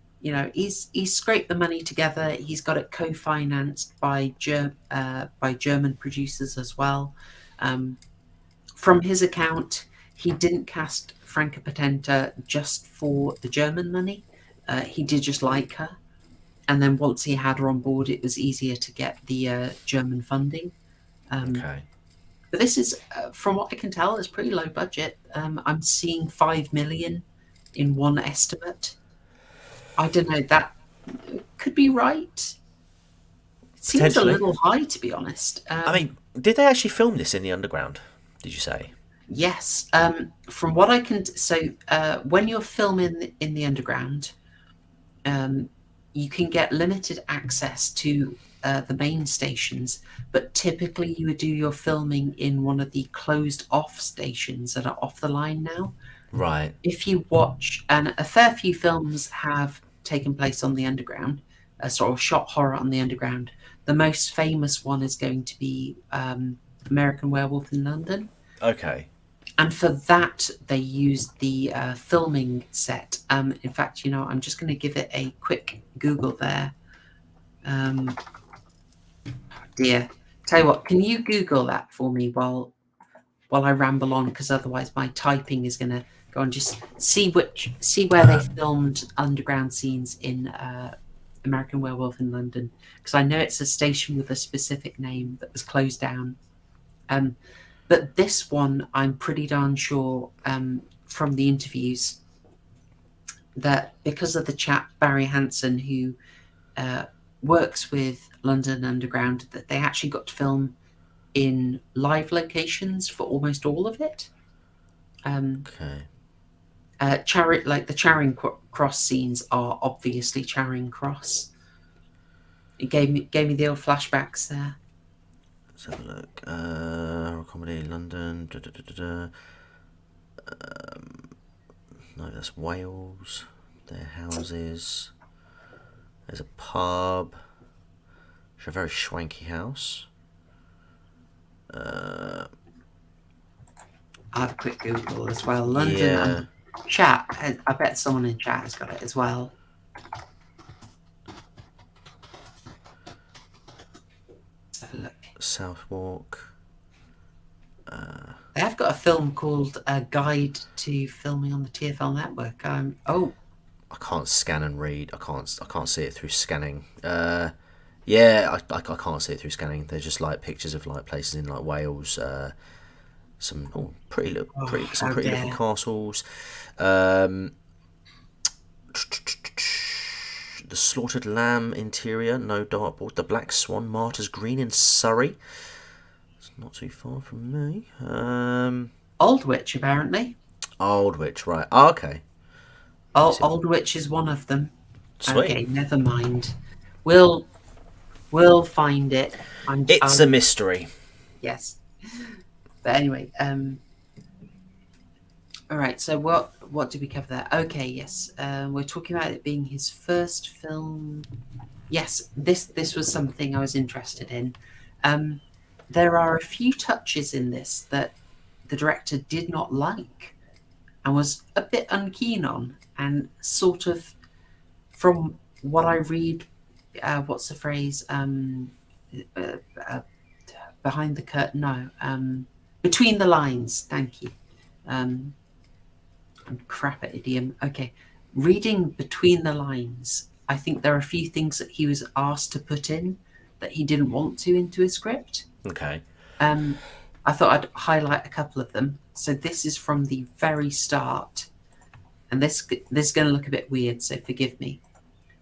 He's scraped the money together. He's got it co-financed by German producers as well. From his account, he didn't cast Franca Potente just for the German money. He did just like her, and then once he had her on board, it was easier to get the German funding. okay. But this is, from what I can tell, it's pretty low budget. I'm seeing 5 million in one estimate. I don't know, that could be right. It seems a little high, to be honest. I mean, did they actually film this in the underground? Did you say? Yes. From what I can... So, when you're filming in the underground, you can get limited access to the main stations, but typically you would do your filming in one of the closed-off stations that are off the line now. Right. If you watch, and a fair few films have taken place on the underground, sort of shot horror on the underground. The most famous one is going to be American Werewolf in London. Okay. And for that, they used the filming set. In fact, I'm just going to give it a quick Google there. Dear, tell you what, can you Google that for me while I ramble on? Because otherwise, my typing is going to go on. Just see where they filmed underground scenes in American Werewolf in London, because I know it's a station with a specific name that was closed down. But this one, I'm pretty darn sure from the interviews that because of the chap Barry Hansen, who works with London Underground, that they actually got to film in live locations for almost all of it. Okay. The Charing Cross scenes are obviously Charing Cross. It gave me the old flashbacks there. Let's have a look. Horror comedy London. No, that's Wales. Their houses. There's a pub. It's a very swanky house. I'll have a quick Google as well. London. Yeah. Chat. I bet someone in chat has got it as well. Southwark. They have got a film called Guide to Filming on the TFL Network. I can't scan and read. I can't see it through scanning. Yeah, I can't see it through scanning. They're just like pictures of like places in like Wales. Some pretty looking castles. The Slaughtered Lamb interior, no dartboard. The Black Swan Martyrs Green in Surrey. It's not too far from me. Aldwych, apparently. Aldwych, right. Oh, okay. Aldwych is one of them. Sweet. Okay, never mind. We'll find it. It's a mystery. Yes. But anyway, all right. So what did we cover there? Okay, yes. We're talking about it being his first film. Yes, this was something I was interested in. There are a few touches in this that the director did not like and was a bit unkeen on, and sort of, from what I read, what's the phrase? Behind the curtain? No. Between the lines. Thank you. I'm crap at idiom. Okay. Reading between the lines, I think there are a few things that he was asked to put in that he didn't want to into his script. Okay. I thought I'd highlight a couple of them. So this is from the very start. And this is going to look a bit weird, so forgive me.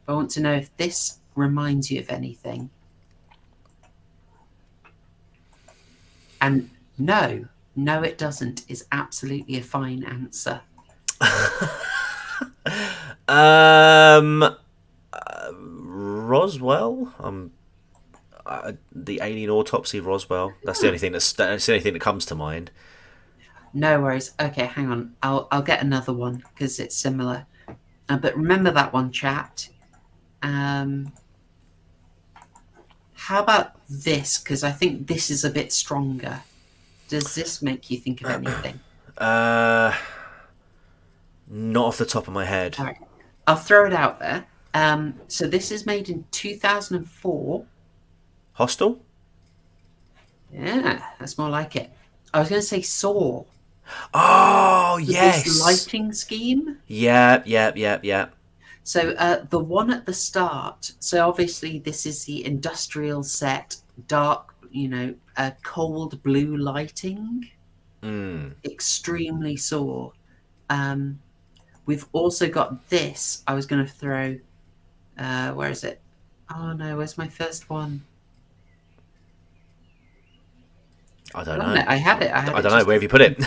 But I want to know if this reminds you of anything. And no, it doesn't, is absolutely a fine answer. Roswell. The Alien Autopsy of Roswell. That's the only thing that's the only thing that comes to mind. No worries. Okay, hang on. I'll get another one because it's similar. But remember that one, chat. How about this? Because I think this is a bit stronger. Does this make you think of anything? Not off the top of my head. All right. I'll throw it out there. So this is made in 2004. Hostel? Yeah, that's more like it. I was going to say Saw. Oh, yes. This lighting scheme. Yeah. So the one at the start. So obviously this is the industrial set, dark, cold blue lighting. Extremely Saw. We've also got this. I was going to throw. Where is it? Oh no, where's my first one? I don't know. I had it. I don't know. Where have you put it?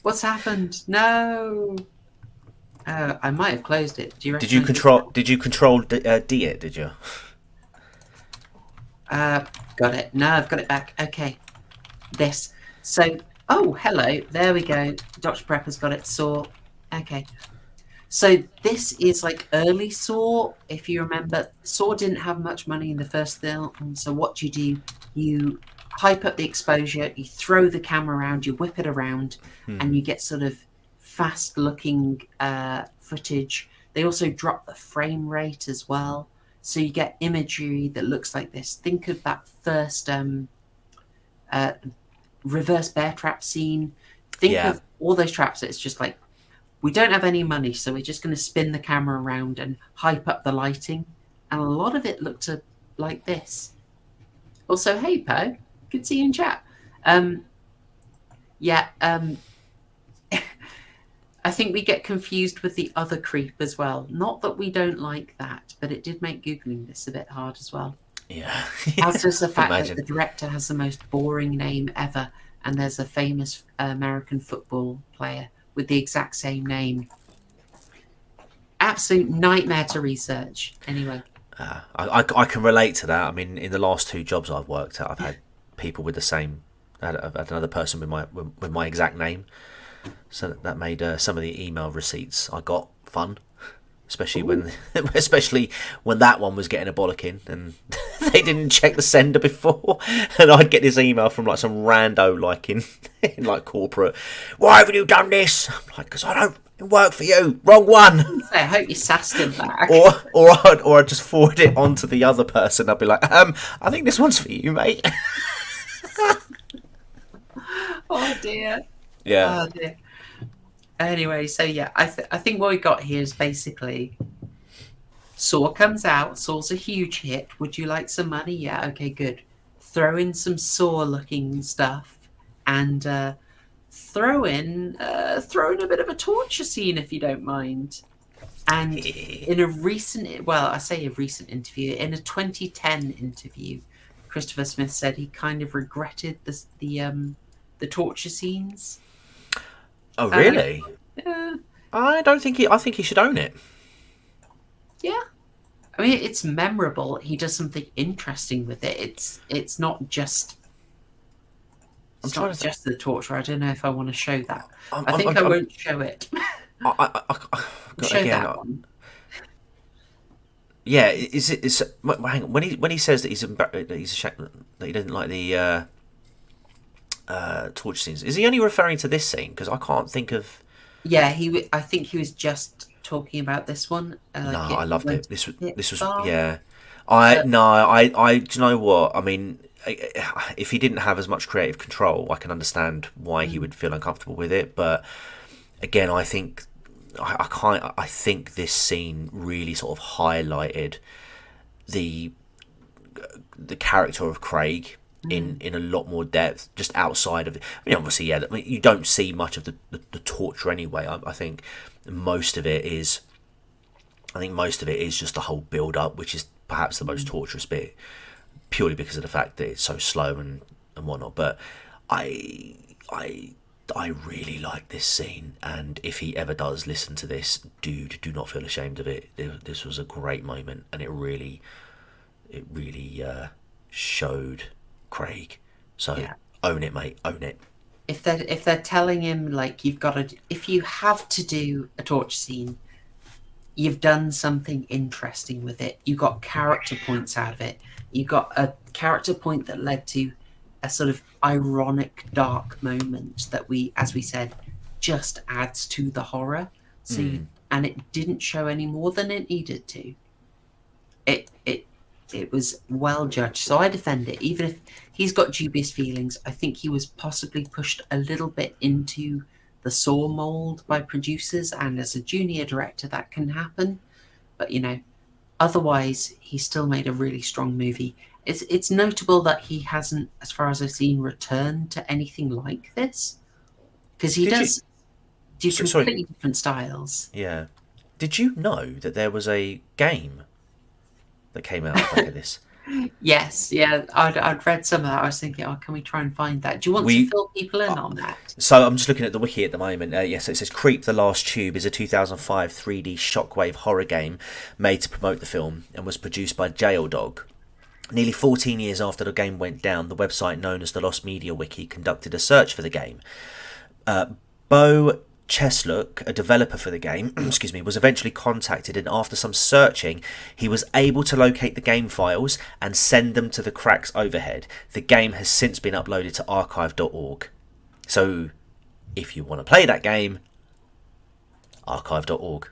What's happened? No. I might have closed it. Do you? Did you control D it? Did you? Got it. No, I've got it back. Okay. This. So. Oh, hello. There we go. Dr. Prepper's got it. Saw. Okay. So this is like early Saw. If you remember, Saw didn't have much money in the first film. So what do? You hype up the exposure, you throw the camera around, you whip it around, and you get sort of fast-looking footage. They also drop the frame rate as well. So you get imagery that looks like this. Think of that first reverse bear trap scene. Think of all those traps. It's just like, we don't have any money, so we're just going to spin the camera around and hype up the lighting. And a lot of it looked like this. Also, hey, Po. Good to see you in chat. I think we get confused with the other creep as well. Not that we don't like that, but it did make Googling this a bit hard as well. Yeah. As does the fact that the director has the most boring name ever, and there's a famous American football player with the exact same name. Absolute nightmare to research. Anyway. I can relate to that. I mean, in the last 2 jobs I've worked at, I've had people with the same. I've had another person with my exact name, so that made some of the email receipts I got fun, especially when that one was getting a bollocking and they didn't check the sender before, and I'd get this email from like some rando like in like corporate. Why haven't you done this? I'm like, because I don't work for you. Wrong one. I hope you sassed him back. Or I'd just forward it on to the other person. I'd be like, I think this one's for you, mate. dear. Yeah. Oh dear. Anyway, so yeah, I think what we got here is basically Saw comes out. Saw's a huge hit. Would you like some money? Yeah, okay, good. Throw in some Saw-looking stuff, and throw in a bit of a torture scene if you don't mind. And in a recent, well, I say a recent interview, in a 2010 interview, Christopher Smith said he kind of regretted the torture scenes. Oh, really? Yeah. I don't think I think he should own it. Yeah. I mean, it's memorable. He does something interesting with it. It's not just. It's not just the torture. I don't know if I want to show that. I think I won't show it. Show again, that one. Yeah, hang on. When he says that he's ashamed, that he doesn't like the torture scenes, is he only referring to this scene? Because I can't think of. Yeah, I think he was just talking about this one. No, I loved it. This was far. yeah. Do you know what? I mean, if he didn't have as much creative control, I can understand why he would feel uncomfortable with it. But again, I think I think this scene really sort of highlighted the character of Craig in a lot more depth, just outside of it. I mean, obviously, yeah, I mean, you don't see much of the torture anyway. I think most of it is. I think most of it is just the whole build up, which is perhaps the most torturous bit, purely because of the fact that it's so slow and whatnot. But I really like this scene, and if he ever does listen to this, do not feel ashamed of it. This was a great moment, and it really showed Craig. So yeah. Own it, mate. Own it. If they're telling him like if you have to do a torture scene, you've done something interesting with it. You got character points out of it. You got a character point that led to a sort of ironic, dark moment that as we said, just adds to the horror. So and it didn't show any more than it needed to. It was well judged. So I defend it. Even if he's got dubious feelings, I think he was possibly pushed a little bit into the Saw mold by producers, and as a junior director that can happen. But otherwise he still made a really strong movie. It's notable that he hasn't, as far as I've seen, returned to anything like this, because he does do completely different styles. Yeah. Did you know that there was a game that came out like this? Yes, yeah, I'd read some of that. I was thinking, can we try and find that? Do you want to fill people in on that? So I'm just looking at the wiki at the moment. Yes, it says Creep the Last Tube is a 2005 3D shockwave horror game made to promote the film and was produced by Jail Dog. Nearly 14 years after the game went down, the website known as the Lost Media Wiki conducted a search for the game. Bo Chesluk, a developer for the game, was eventually contacted, and after some searching, he was able to locate the game files and send them to the Cracks overhead. The game has since been uploaded to archive.org. So, if you want to play that game, archive.org.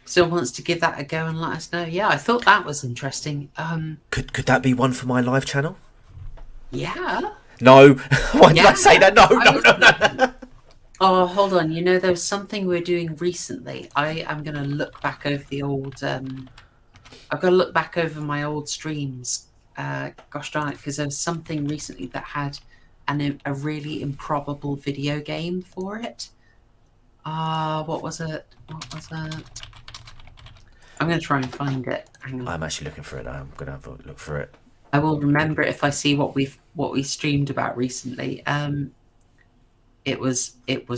Still wants to give that a go and let us know. Yeah, I thought that was interesting. Could that be one for my live channel? Yeah. No. Why did I say that? No. Oh, hold on. There was something we're doing recently. I'm going to look back over the old... I've got to look back over my old streams. Gosh darn it, because there was something recently that had a really improbable video game for it. What was it? I'm going to try and find it. Hang on. I'm actually looking for it. I'm going to have a look for it. I will remember it if I see what we streamed about recently. It was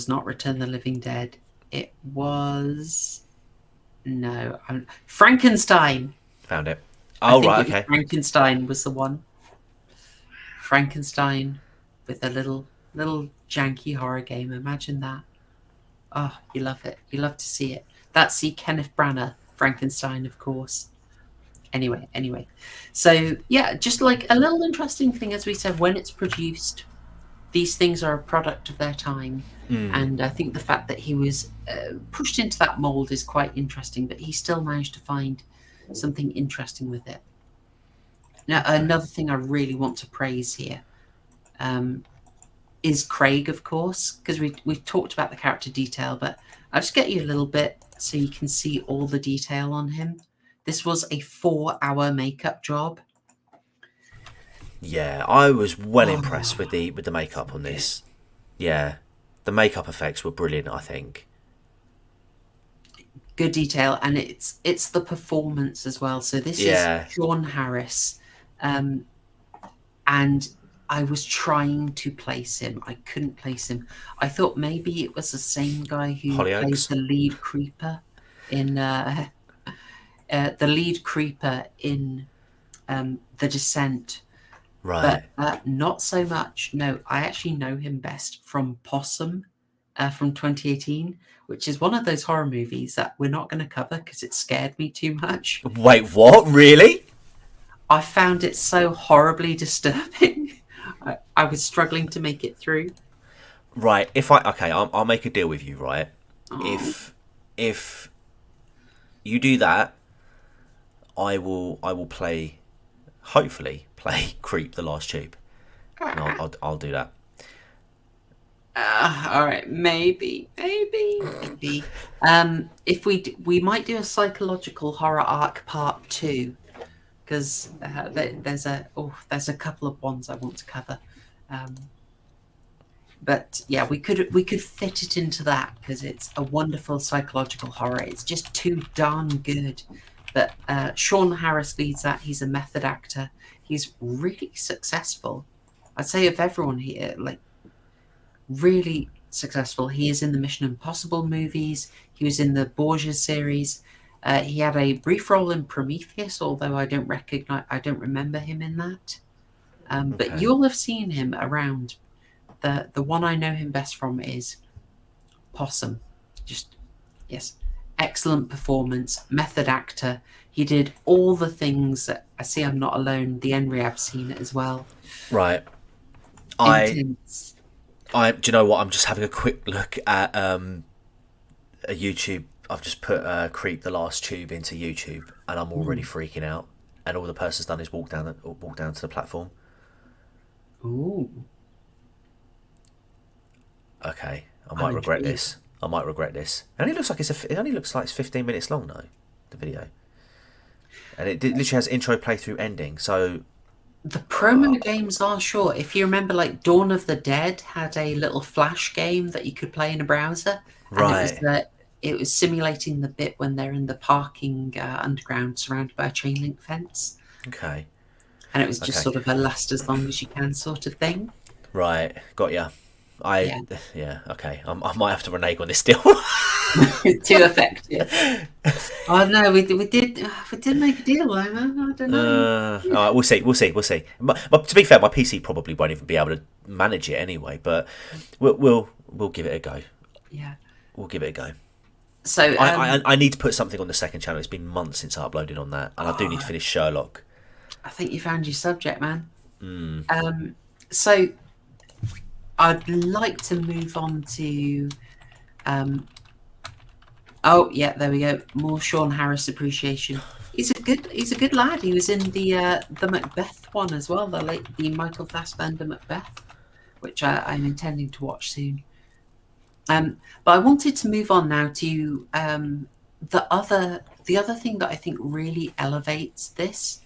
not Return the Living Dead. It was Frankenstein. Found it. Oh right, okay. Frankenstein was the one. Frankenstein with a little janky horror game. Imagine that. Oh, you love it. You love to see it. That's the Kenneth Branagh Frankenstein, of course. Anyway. So, yeah, just like a little interesting thing, as we said, when it's produced, these things are a product of their time. And I think the fact that he was pushed into that mold is quite interesting, but he still managed to find something interesting with it. Now, another thing I really want to praise here, is Craig, of course, because we've talked about the character detail, but I'll just get you a little bit so you can see all the detail on him. This was a 4-hour makeup job. Yeah, I was well impressed with the makeup on this. Yeah, the makeup effects were brilliant, I think. Good detail, and it's the performance as well. So this is Sean Harris, and I was trying to place him. I couldn't place him. I thought maybe it was the same guy who plays the lead creeper in The Descent. Right. But not so much. No, I actually know him best from Possum from 2018, which is one of those horror movies that we're not going to cover because it scared me too much. Wait, what? Really? I found it so horribly disturbing. I was struggling to make it through. Right. I'll make a deal with you, right? Oh. If you do that, I will hopefully play Creep the Last Tube. And I'll do that. All right, maybe. If we might do a psychological horror arc part 2, because there's a couple of ones I want to cover. But yeah, we could fit it into that because it's a wonderful psychological horror. It's just too darn good. But Sean Harris leads that. He's a method actor. He's really successful. I'd say of everyone here, like, really successful. He is in the Mission Impossible movies. He was in the Borgia series. He had a brief role in Prometheus, although I don't remember him in that. But you'll have seen him around. The one I know him best from is Possum. Excellent performance, method actor. He did all the things that I see. I'm Not Alone. The NREAB scene as well. Right. Intense. Do you know what? I'm just having a quick look at a YouTube. I've just put Creep the Last Tube into YouTube, and I'm already freaking out. And all the person's done is walk down to the platform. Ooh. Okay, I might regret this. It only looks like it's 15 minutes long though, the video. And it literally has intro, playthrough, ending. So the promo games are short. If you remember, like Dawn of the Dead had a little flash game that you could play in a browser. Right. And it was simulating the bit when they're in the parking underground surrounded by a chain link fence. Okay. And it was just sort of a last as long as you can sort of thing. Right. Got ya. Okay. I might have to renege on this still. Too effective. Oh no, we did make a deal. I don't know. All right, we'll see. But to be fair, my PC probably won't even be able to manage it anyway. But we'll give it a go. Yeah, we'll give it a go. So I need to put something on the second channel. It's been months since I uploaded on that, and I do need to finish Sherlock. I think you found your subject, man. So I'd like to move on to oh yeah, there we go. More Sean Harris appreciation. He's a good lad. He was in the Macbeth one as well, the Michael Fassbender Macbeth, which I'm intending to watch soon. But I wanted to move on now to the other thing that I think really elevates this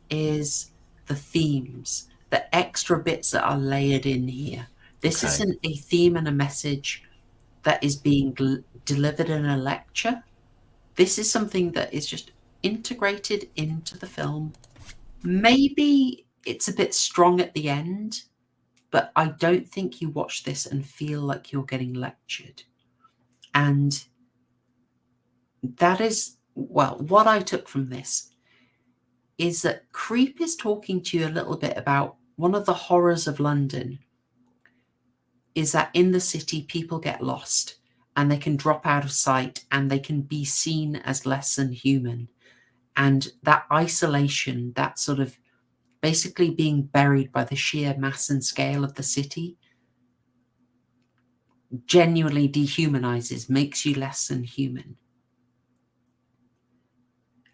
is the themes, the extra bits that are layered in here. This isn't a theme and a message that is being delivered in a lecture. This is something that is just integrated into the film. Maybe it's a bit strong at the end, but I don't think you watch this and feel like you're getting lectured. And that is, well, what I took from this is that Creep is talking to you a little bit about one of the horrors of London is that in the city, people get lost and they can drop out of sight and they can be seen as less than human. And that isolation, that sort of basically being buried by the sheer mass and scale of the city, genuinely dehumanizes, makes you less than human.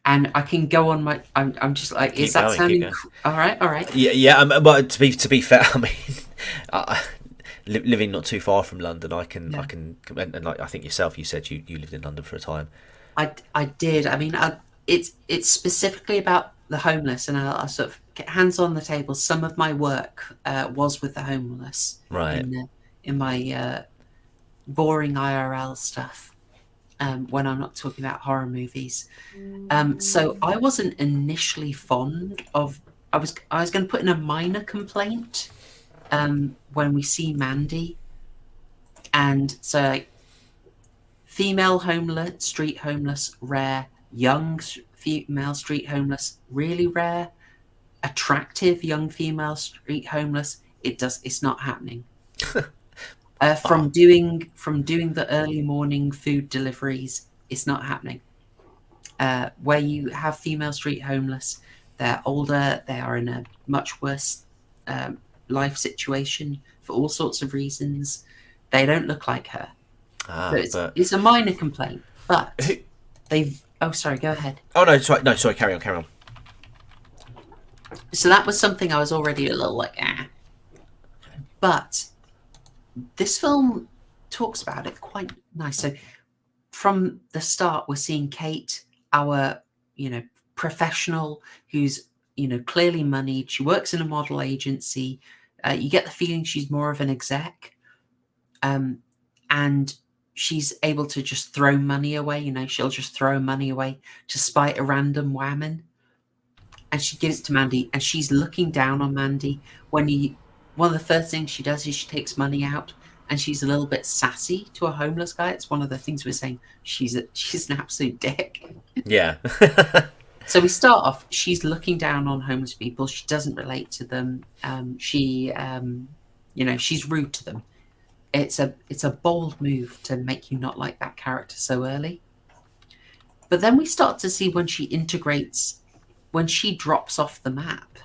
And I can go on my. I'm just like, is that sounding all right? All right. Yeah. But to be fair, I mean, living not too far from London, I can Yeah. and like I think yourself, you said you lived in London for a time. I did. I mean, it's specifically about the homeless, and I sort of get hands on the table. Some of my work was with the homeless Right. in my boring IRL stuff. When I'm not talking about horror movies, so I wasn't initially fond of. I was going to put in a minor complaint when we see Mandy, and so like, female homeless, street homeless, rare. Young female street homeless, really rare. Attractive young female street homeless, it's not happening. From doing the early morning food deliveries, it's not happening. Where you have female street homeless, they're older, they are in a much worse life situation for all sorts of reasons. They don't look like her. So it's a minor complaint, but they've. Oh, sorry. Go ahead. Oh no, sorry, no, sorry. Carry on. So that was something I was already a little like, but this film talks about it quite nice. So from the start, we're seeing Kate, our professional, who's clearly moneyed. She works in a model agency. You get the feeling she's more of an exec, and she's able to just throw money away. She'll just throw money away to spite a random whammon. And she gives it to Mandy, and she's looking down on Mandy. One of the first things she does is she takes money out, and she's a little bit sassy to a homeless guy. It's one of the things we're saying. She's an absolute dick. Yeah. So we start off, she's looking down on homeless people. She doesn't relate to them. She's rude to them. It's a bold move to make you not like that character so early. But then we start to see when she integrates, when she drops off the map,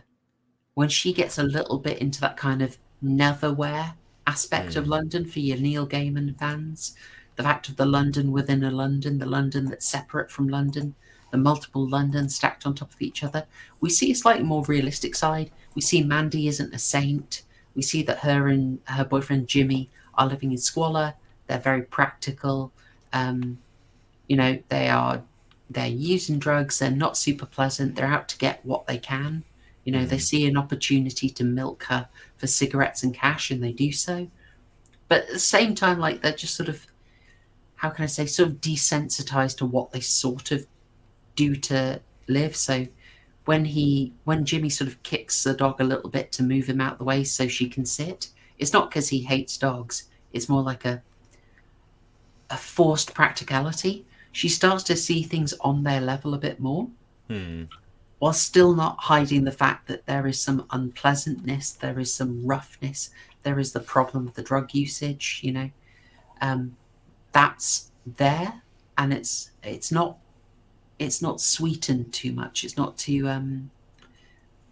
when she gets a little bit into that kind of netherware aspect of London for your Neil Gaiman fans, the fact of the London within a London, the London that's separate from London, the multiple Londons stacked on top of each other. We see a slightly more realistic side. We see Mandy isn't a saint. We see that her and her boyfriend Jimmy are living in squalor. They're very practical. They're using drugs. They're not super pleasant. They're out to get what they can. They see an opportunity to milk her for cigarettes and cash, and they do so. But at the same time, like, they're just sort of, how can I say, sort of desensitized to what they sort of do to live. So when Jimmy sort of kicks the dog a little bit to move him out the way so she can sit, it's not because he hates dogs. It's more like a forced practicality. She starts to see things on their level a bit more, while still not hiding the fact that there is some unpleasantness, there is some roughness, there is the problem of the drug usage. That's there, and it's not sweetened too much. It's not too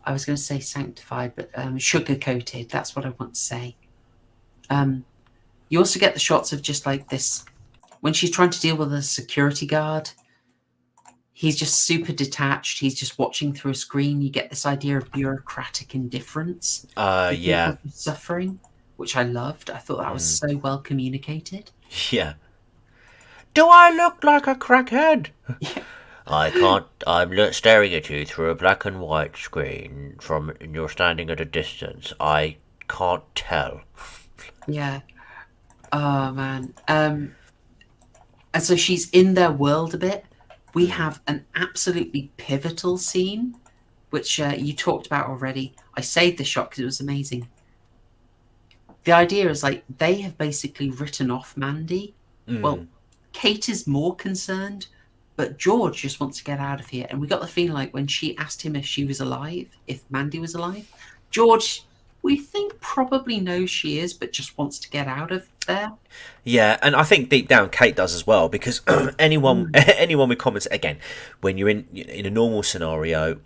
I was going to say sanctified, but sugar coated. That's what I want to say. You also get the shots of just like this when she's trying to deal with a security guard. He's just super detached. He's just watching through a screen. You get this idea of bureaucratic indifference. Yeah. Suffering, which I loved. I thought that was so well communicated. Yeah. Do I look like a crackhead? Yeah. I can't. I'm staring at you through a black and white screen and you're standing at a distance. I can't tell. Yeah. Oh, man. And so she's in their world a bit. We have an absolutely pivotal scene, which you talked about already. I saved the shot because it was amazing. The idea is like they have basically written off Mandy. Well, Kate is more concerned, but George just wants to get out of here. And we got the feeling like when she asked him if she was alive, if Mandy was alive, George, we think probably knows she is, but just wants to get out of there. Yeah, and I think deep down Kate does as well, because anyone with comments, again, when you're in a normal scenario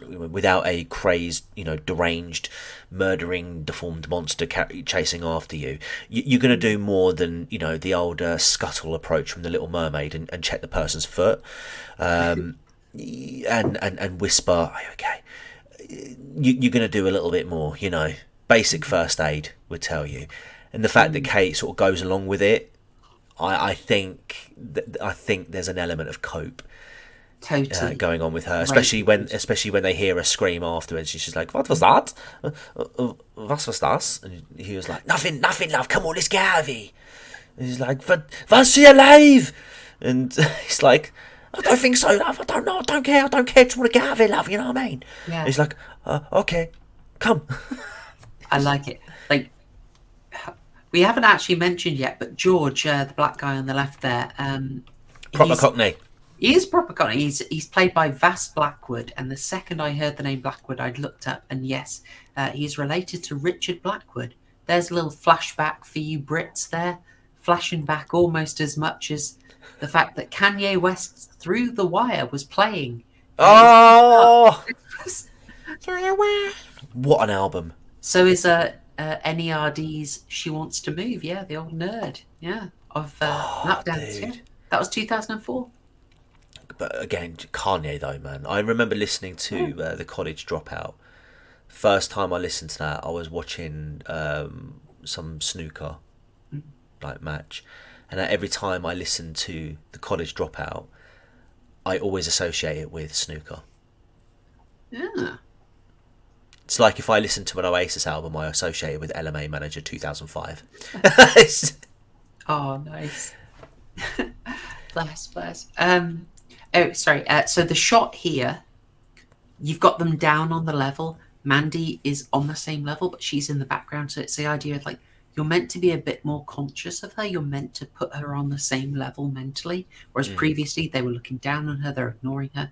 without a crazed, deranged, murdering, deformed monster chasing after you, you're going to do more than the old scuttle approach from The Little Mermaid and check the person's foot, and whisper, "Are you okay?" You're going to do a little bit more, basic first aid would tell you. and the fact that Kate sort of goes along with it, I think there's an element of cope Totally. going on with her, Right. especially when they hear her scream afterwards. She's like, "What was that? What was that?" And he was like, "Nothing, love. Come on, let's get out of here." And he's like, "But was she alive?" And he's like, "I don't think so, love. I don't know. I don't care. Just want to get out of here, love. You know what I mean?" Yeah. And he's like, "Okay, come." I like it. Like, we haven't actually mentioned yet, but George, the black guy on the left there, Proper Cockney. he is proper Cockney. He's played by Vass Blackwood, and the second I heard the name Blackwood, I'd looked up, and yes, he's related to Richard Blackwood. There's a little flashback for you Brits there, flashing back almost as much as the fact that Kanye West's Through the Wire was playing. Oh, what an album! So is NERD's She Wants to Move, yeah, the old nerd, yeah, of Lap Dance, dude. yeah. That was 2004. But again, Kanye though, man. I remember listening to The College Dropout. First time I listened to that, I was watching some snooker like match, and every time I listened to The College Dropout, I always associate it with snooker. Yeah. It's like if I listen to an Oasis album, I associate it with LMA Manager 2005. Oh, nice. Bless. Oh, sorry. So the shot here, you've got them down on the level. Mandy is on the same level, but she's in the background. So it's the idea of like, you're meant to be a bit more conscious of her. You're meant to put her on the same level mentally. Whereas previously they were looking down on her. They're ignoring her.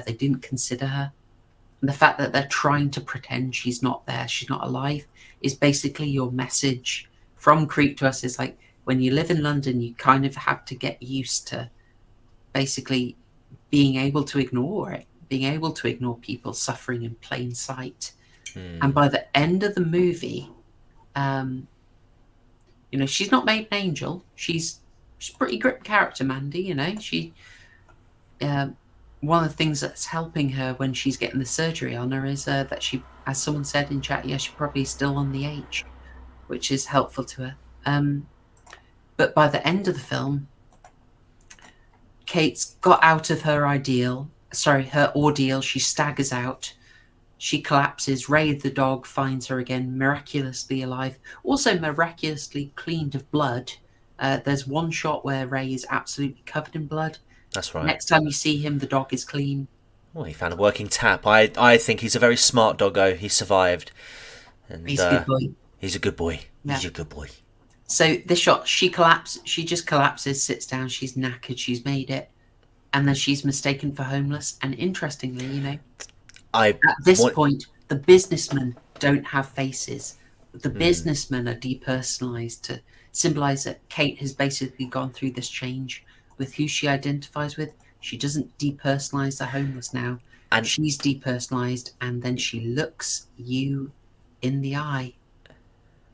They didn't consider her. And the fact that they're trying to pretend she's not there, she's not alive, is basically your message from Creep to us. Is like, when you live in London, you kind of have to get used to basically being able to ignore it, being able to ignore people suffering in plain sight. And by the end of the movie, she's not made an angel. She's a pretty grim character, Mandy. She one of the things that's helping her when she's getting the surgery on her is that she, as someone said in chat, she's probably still on the H, which is helpful to her. But by the end of the film, Kate's got out of her ordeal. She staggers out. She collapses. Ray the dog finds her again, miraculously alive. Also miraculously cleaned of blood. There's one shot where Ray is absolutely covered in blood. That's right. Next time you see him, the dog is clean. Well, he found a working tap. I think he's a very smart doggo. He survived. And, He's a good boy. He's a good boy. Yeah. He's a good boy. So this shot, she just collapses, sits down, she's knackered, she's made it. And then she's mistaken for homeless. And interestingly, at this point, the businessmen don't have faces. The businessmen are depersonalized to symbolize that Kate has basically gone through this change with who she identifies with. She doesn't depersonalize the homeless now. And she's depersonalized, and then she looks you in the eye.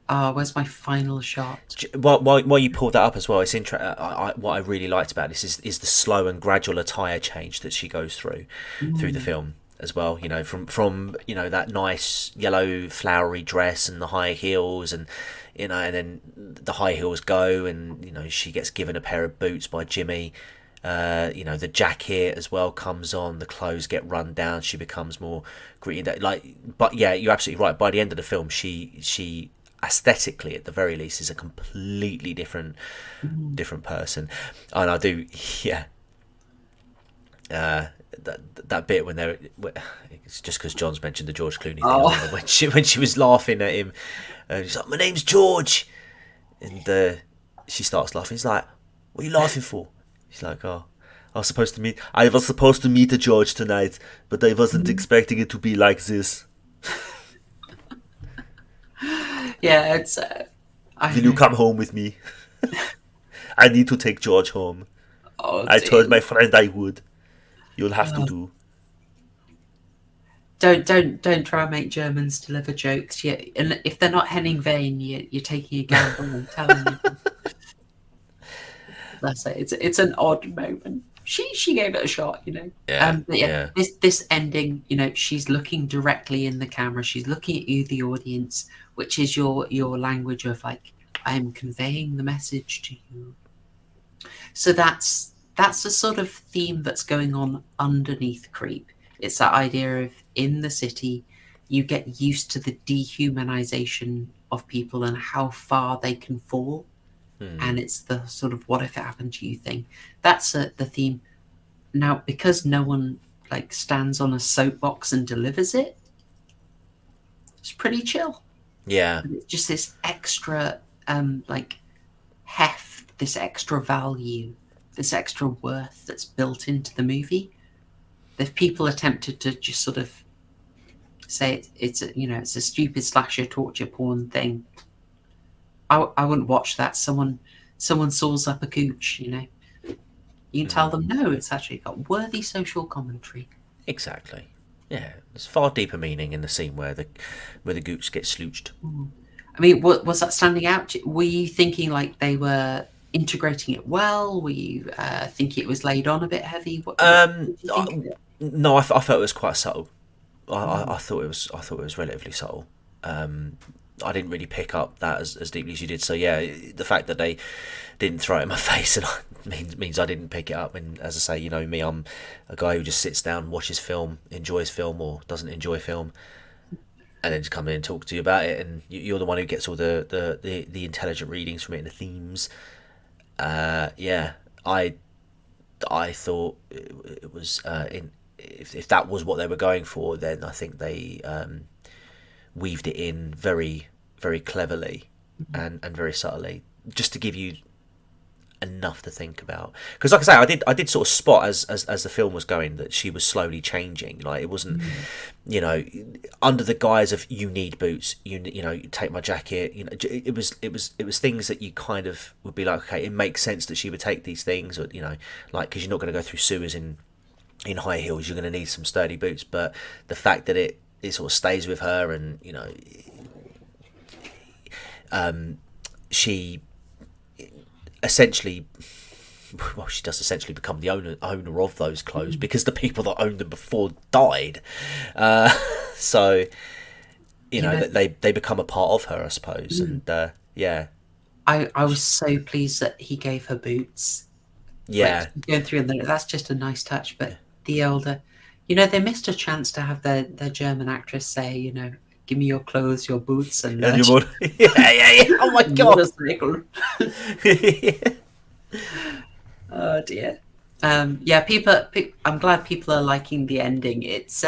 Where's my final shot? While you pulled that up as well, it's what I really liked about this is the slow and gradual attire change that she goes through the film as well. From that nice yellow flowery dress and the high heels, and then the high heels go, and she gets given a pair of boots by Jimmy. The jacket as well comes on. The clothes get run down. She becomes more gritty. But yeah, you're absolutely right. By the end of the film, she aesthetically, at the very least, is a completely different person. And I do, that bit when it's just because John's mentioned the George Clooney thing, when she was laughing at him, she's like, "My name's George," and she starts laughing. He's like, "What are you laughing for?" She's like, "Oh, I was supposed to meet a George tonight, but I wasn't expecting it to be like this." Yeah, it's. Will you come home with me? I need to take George home. I told my friend I would. You'll have to do. Don't try and make Germans deliver jokes. And if they're not Henning Wehn, you're taking a gamble and telling them. That's it. It's an odd moment. She gave it a shot, Yeah. This ending, she's looking directly in the camera. She's looking at you, the audience, which is your language of like, I'm conveying the message to you. So that's the sort of theme that's going on underneath Creep. It's that idea of in the city, you get used to the dehumanization of people and how far they can fall. And it's the sort of what if it happened to you thing. That's the theme. Now, because no one like stands on a soapbox and delivers it, it's pretty chill. Yeah. And it's just this extra like heft, this extra value, this extra worth that's built into the movie. If people attempted to just sort of say it's a stupid slasher torture porn thing, I wouldn't watch that. Someone saws up a gooch, you can tell them no, it's actually got worthy social commentary. Exactly. Yeah, there's far deeper meaning in the scene where the gooch gets slooched. I mean, was that standing out? Were you thinking like they were integrating it well? Were you thinking it was laid on a bit heavy? What did you think of it? No, I felt it was quite subtle. I thought it was relatively subtle. I didn't really pick up that as deeply as you did. So yeah, the fact that they didn't throw it in my face means I didn't pick it up. And as I say, you know me, I'm a guy who just sits down, watches film, enjoys film or doesn't enjoy film, and then just come in and talk to you about it. And you're the one who gets all the intelligent readings from it and the themes. Yeah, I thought it was if that was what they were going for, then I think they weaved it in very, very cleverly and very subtly, just to give you enough to think about. Because like I say, I did sort of spot as the film was going that she was slowly changing. Like it wasn't, under the guise of you need boots, you take my jacket. It was things that you kind of would be like, okay, it makes sense that she would take these things, or like because you're not going to go through sewers in high heels, you're going to need some sturdy boots. But the fact that it sort of stays with her, and she essentially, well, she does essentially become the owner of those clothes because the people that owned them before died. So they become a part of her, I suppose. And yeah, I was so pleased that he gave her boots. Yeah, like, going through and that's just a nice touch. But the older, they missed a chance to have their German actress say, give me your clothes, your boots, and yeah. Oh my god! Oh dear. Yeah, people. I'm glad people are liking the ending. It's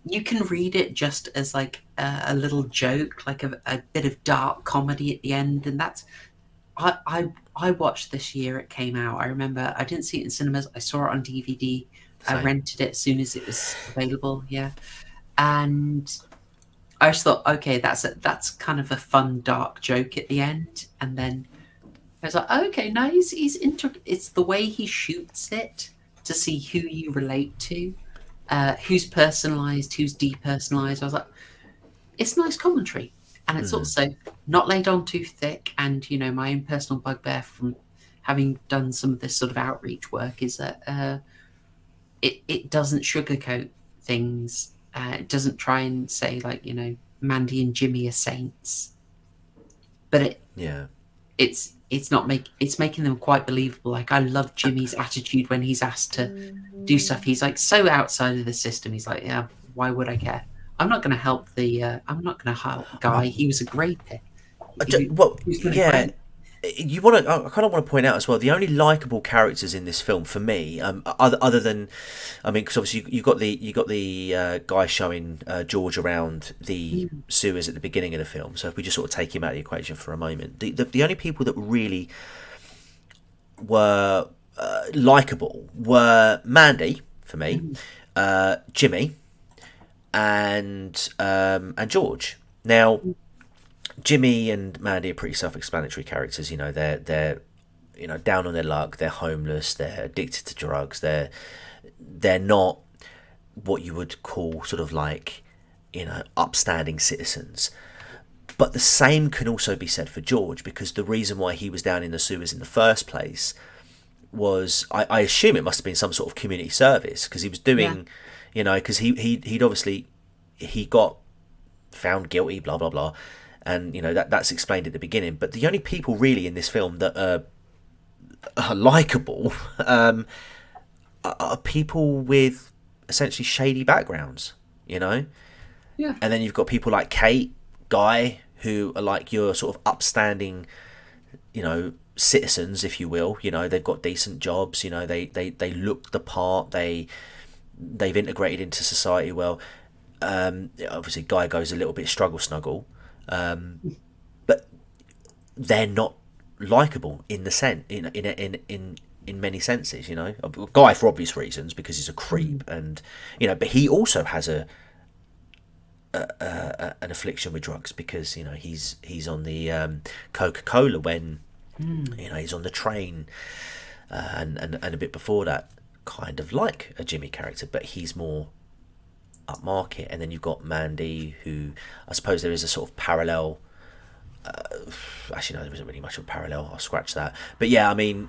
you can read it just as like a little joke, like a bit of dark comedy at the end, and that's. I watched this year it came out. I remember I didn't see it in cinemas. I saw it on DVD. Same. I rented it as soon as it was available. Yeah, and I just thought, okay, that's kind of a fun dark joke at the end, and then I was like, okay, no, it's the way he shoots it to see who you relate to, who's personalized, who's depersonalized. I was like, it's nice commentary, and it's also not laid on too thick. And my own personal bugbear from having done some of this sort of outreach work is that it doesn't sugarcoat things. It doesn't try and say like Mandy and Jimmy are saints, but it's making them quite believable. Like I love Jimmy's attitude when he's asked to do stuff. He's like so outside of the system. He's like, yeah, why would I care? I'm not going to help guy. He was a great pick. Yeah. You want to? I kind of want to point out as well. The only likable characters in this film for me, other than, because obviously you got the guy showing George around the sewers at the beginning of the film. So if we just sort of take him out of the equation for a moment, the only people that really were likable were Mandy for me, Jimmy, and George. Now, Jimmy and Mandy are pretty self-explanatory characters. They're down on their luck. They're homeless. They're addicted to drugs. They're not what you would call sort of like upstanding citizens. But the same can also be said for George, because the reason why he was down in the sewers in the first place was, I assume it must have been some sort of community service, because he was doing, because he'd obviously, he got found guilty, blah blah blah, and that's explained at the beginning. But the only people really in this film that are likable are people with essentially shady backgrounds, Yeah. And then you've got people like Kate, Guy, who are like your sort of upstanding, citizens, if you will. They've got decent jobs. They look the part. They've integrated into society well. Obviously, Guy goes a little bit struggle snuggle, but they're not likable in the sense in many senses. Guy for obvious reasons because he's a creep, and but he also has an affliction with drugs because he's on the Coca-Cola when he's on the train, and a bit before that, kind of like a Jimmy character, but he's more upmarket. And then you've got Mandy, who I suppose there is a sort of parallel. Actually, no, there isn't really much of a parallel. I'll scratch that. But yeah, I mean,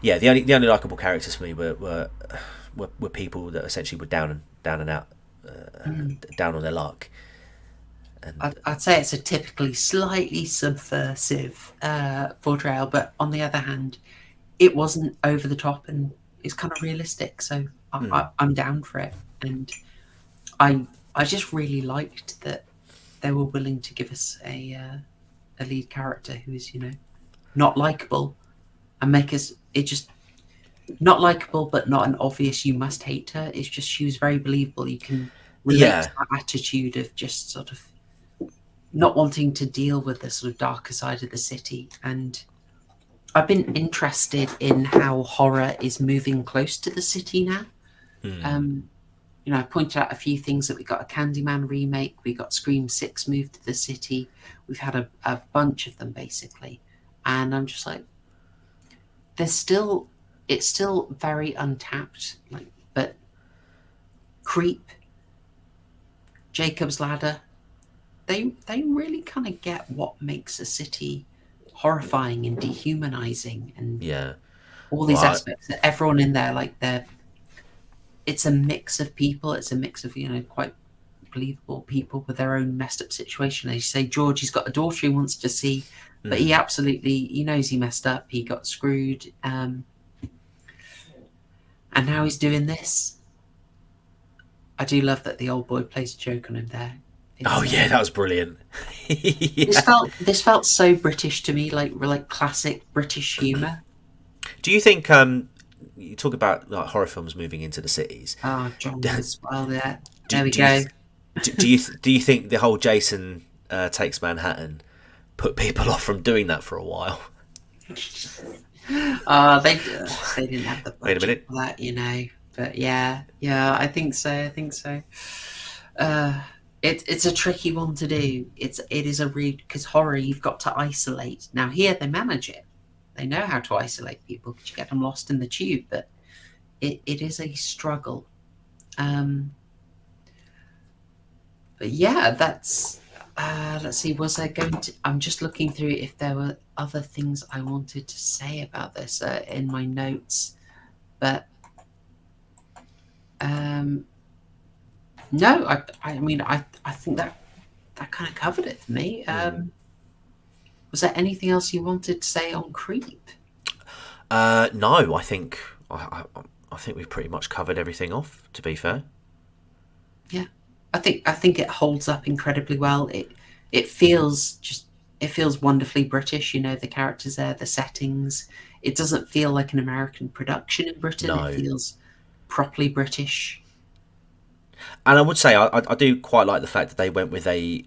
yeah, the only likable characters for me were people that essentially were down and out, down on their luck. And I'd say it's a typically slightly subversive portrayal, but on the other hand, it wasn't over the top and it's kind of realistic. So I'm down for it, and I just really liked that they were willing to give us a lead character who is not likable and make us not likable, but not an obvious you must hate her. It's just she was very believable. You can relate to that attitude of just sort of not wanting to deal with the sort of darker side of the city. And I've been interested in how horror is moving close to the city now. I pointed out a few things that we got a Candyman remake, we got Scream 6 moved to the city. We've had a bunch of them basically. And I'm just like, it's still very untapped, but Creep, Jacob's Ladder, they really kind of get what makes a city horrifying and dehumanizing, and all these aspects that everyone in there, it's a mix of people. It's a mix of quite believable people with their own messed up situation. As you say, George, he's got a daughter he wants to see, but he knows he messed up, he got screwed, and now he's doing this. I do love that the old boy plays a joke on him there. That was brilliant. This felt so British to me, like classic British humour. Do you think you talk about like horror films moving into the cities? Oh, John as well. There we go. Do you think the whole Jason Takes Manhattan put people off from doing that for a while? They didn't have the budget for that, But yeah, I think so. It's a tricky one to do. It is a read, because horror, you've got to isolate. Now here they manage it. They know how to isolate people because you get them lost in the tube, but it is a struggle. But yeah, that's let's see, was I going to, I'm just looking through if there were other things I wanted to say about this in my notes, but no, I mean, I think that kind of covered it for me. Was there anything else you wanted to say on Creep? No, I think we've pretty much covered everything off, to be fair. Yeah, I think it holds up incredibly well. It feels wonderfully British. The characters there, the settings. It doesn't feel like an American production in Britain. No. It feels properly British. And I would say I do quite like the fact that they went with a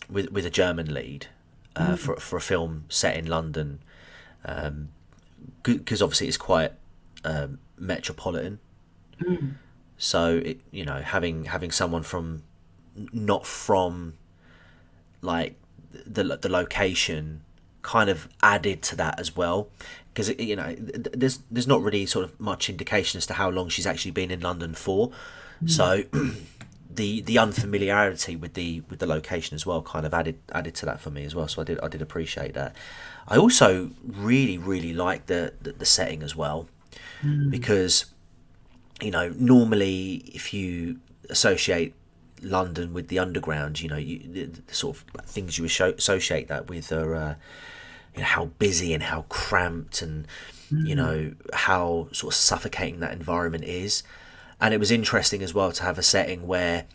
with a German lead for a film set in London, because obviously it's quite metropolitan. So having someone from not from like the location kind of added to that as well, because there's not really sort of much indication as to how long she's actually been in London for. So the unfamiliarity with the location as well kind of added to that for me as well. So I did appreciate that. I also really like the setting as well, because normally if you associate London with the underground. You know, the sort of things you associate that with are how busy and how cramped and how sort of suffocating that environment is. And it was interesting as well to have a setting where,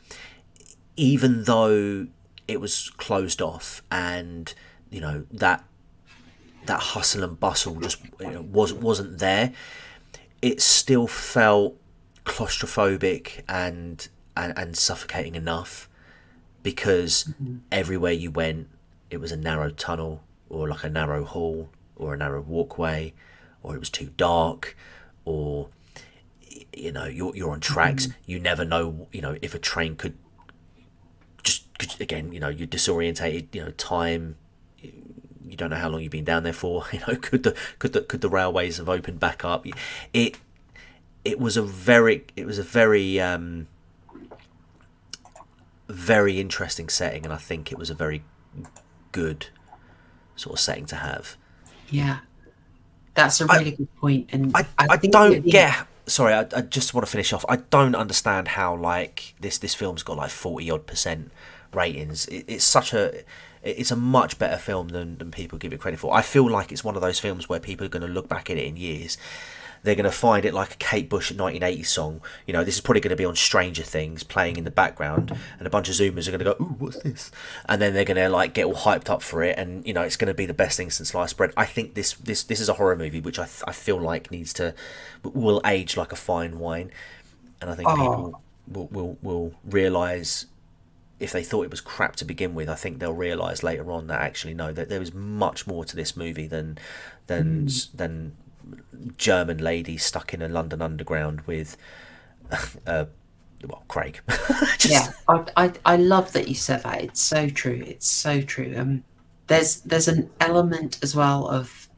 even though it was closed off and that hustle and bustle just wasn't there, it still felt claustrophobic and suffocating enough, because everywhere you went, it was a narrow tunnel or like a narrow hall or a narrow walkway, or it was too dark, or you're on tracks. You never know if a train could again, you're disorientated. Time, you don't know how long you've been down there for. Could the railways have opened back up? It was a very very interesting setting, and I think it was a very good sort of setting to have. Yeah, that's a really good point. And I don't get. Sorry, I just want to finish off. I don't understand how like this film's got like 40% ratings. It's a much better film than people give it credit for. I feel like it's one of those films where people are going to look back at it in years. They're going to find it like a Kate Bush 1980s song. This is probably going to be on Stranger Things playing in the background, and a bunch of Zoomers are going to go, "Ooh, what's this?" And then they're going to like get all hyped up for it, and it's going to be the best thing since sliced bread. I think this is a horror movie which I feel like will age like a fine wine, and I think people will realise, if they thought it was crap to begin with, I think they'll realise later on that actually no, that there is much more to this movie than German lady stuck in a London underground with Craig. Yeah, I love that you said that. It's so true. It's so true. There's an element as well of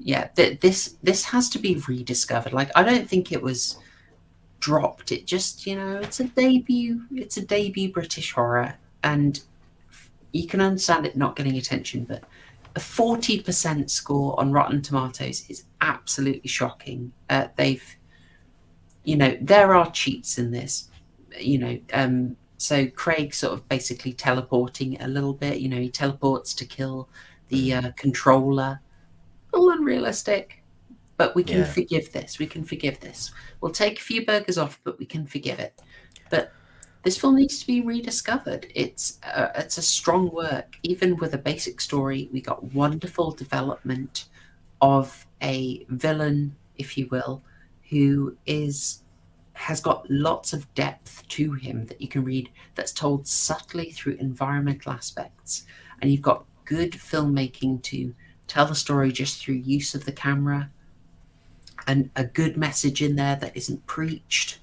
this has to be rediscovered. Like, I don't think it was dropped. It just it's a debut British horror, and you can understand it not getting attention, but a 40% score on Rotten Tomatoes is absolutely shocking. They've, there are cheats in this, so Craig sort of basically teleporting a little bit, he teleports to kill the controller. A little unrealistic, but we can forgive this. We'll take a few burgers off, but we can forgive it. But this film needs to be rediscovered. It's a strong work. Even with a basic story, we got wonderful development of a villain, if you will, who has got lots of depth to him that you can read, that's told subtly through environmental aspects. And you've got good filmmaking to tell the story just through use of the camera, and a good message in there that isn't preached.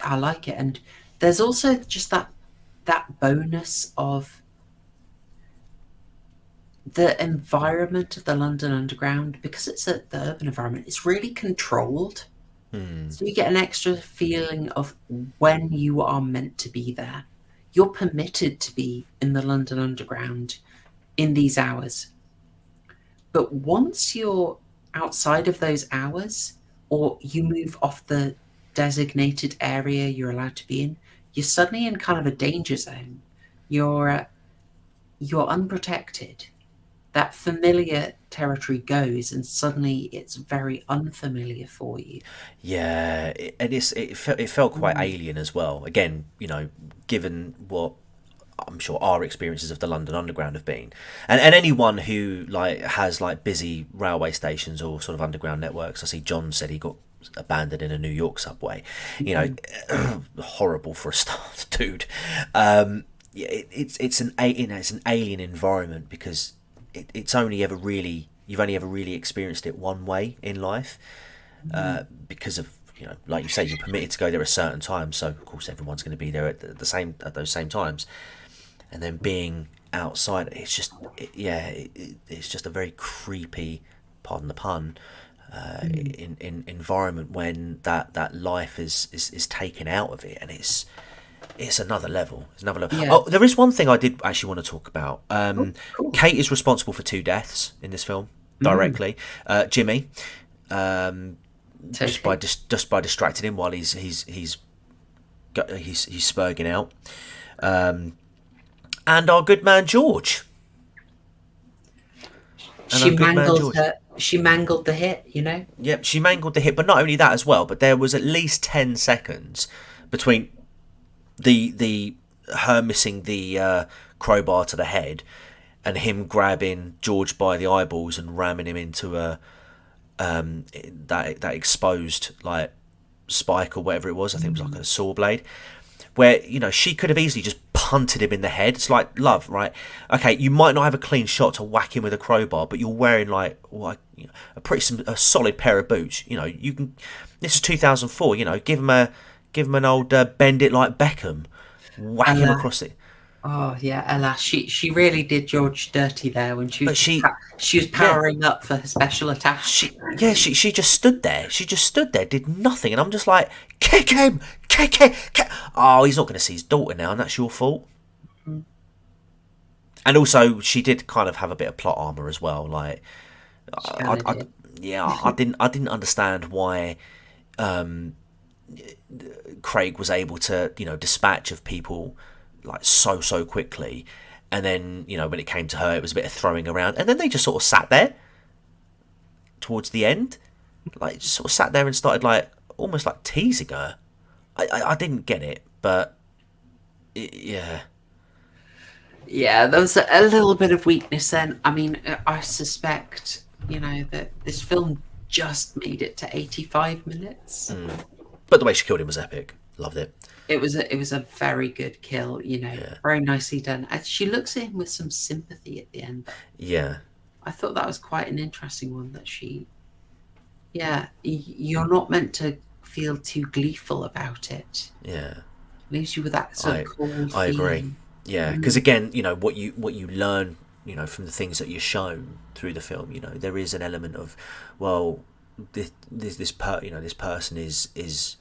I like it. And there's also just that bonus of the environment of the London Underground, because it's the urban environment, it's really controlled. So you get an extra feeling of when you are meant to be there. You're permitted to be in the London Underground in these hours. But once you're outside of those hours, or you move off the designated area you're allowed to be in, you're suddenly in kind of a danger zone. You're unprotected. That familiar territory goes, and suddenly it's very unfamiliar for you. Yeah, it felt quite alien as well. Again, given what I'm sure our experiences of the London Underground have been, and anyone who has busy railway stations or sort of underground networks. I see John said he got abandoned in a New York subway. Horrible for a start, dude. It's an alien environment, because you've only ever really experienced it one way in life, because of like you say, you're permitted to go there at certain times, so of course everyone's going to be there at those same times. And then being outside, it's just it's just a very creepy, pardon the pun, in environment when that life is taken out of it, and it's another level. Yeah. Oh, there is one thing I did actually want to talk about. Cool. Kate is responsible for 2 deaths in this film directly. Jimmy, just by distracting him while he's he's spurging out, and our good man George. She mangled her. She mangled the hit, you know. Yep, she mangled the hit, but not only that as well. But there was at least 10 seconds between the her missing the crowbar to the head and him grabbing George by the eyeballs and ramming him into a that exposed like spike or whatever it was. I think it was like a saw blade. Where, you know, she could have easily just punted him in the head. It's like, love, right? Okay, you might not have a clean shot to whack him with a crowbar, but you're wearing like a solid pair of boots. You know, you can. This is 2004. You know, give him an old bend it like Beckham, whack him across it. Oh yeah, Ella. She really did George dirty there when she was powering up for her special attack. She just stood there. She just stood there, did nothing, and I'm just like, kick him, kick him. Oh, he's not going to see his daughter now, and that's your fault. Mm-hmm. And also, she did kind of have a bit of plot armor as well. Like, I didn't understand why Craig was able to, you know, dispatch of people like so quickly, and then, you know, when it came to her, it was a bit of throwing around, and then they just sort of sat there towards the end, like just sort of sat there and started like almost like teasing her. I didn't get it, but yeah, there was a little bit of weakness then. I mean, I suspect, you know, that this film just made it to 85 minutes. But the way she killed him was epic. Loved it. It was a very good kill, you know, very nicely done. And she looks at him with some sympathy at the end. Yeah. I thought that was quite an interesting one, that you're not meant to feel too gleeful about it. Yeah. Leaves you with that sort of cold I agree. feeling. Yeah, because again, you know, what you learn, you know, from the things that you're shown through the film, you know, there is an element of, well, this person is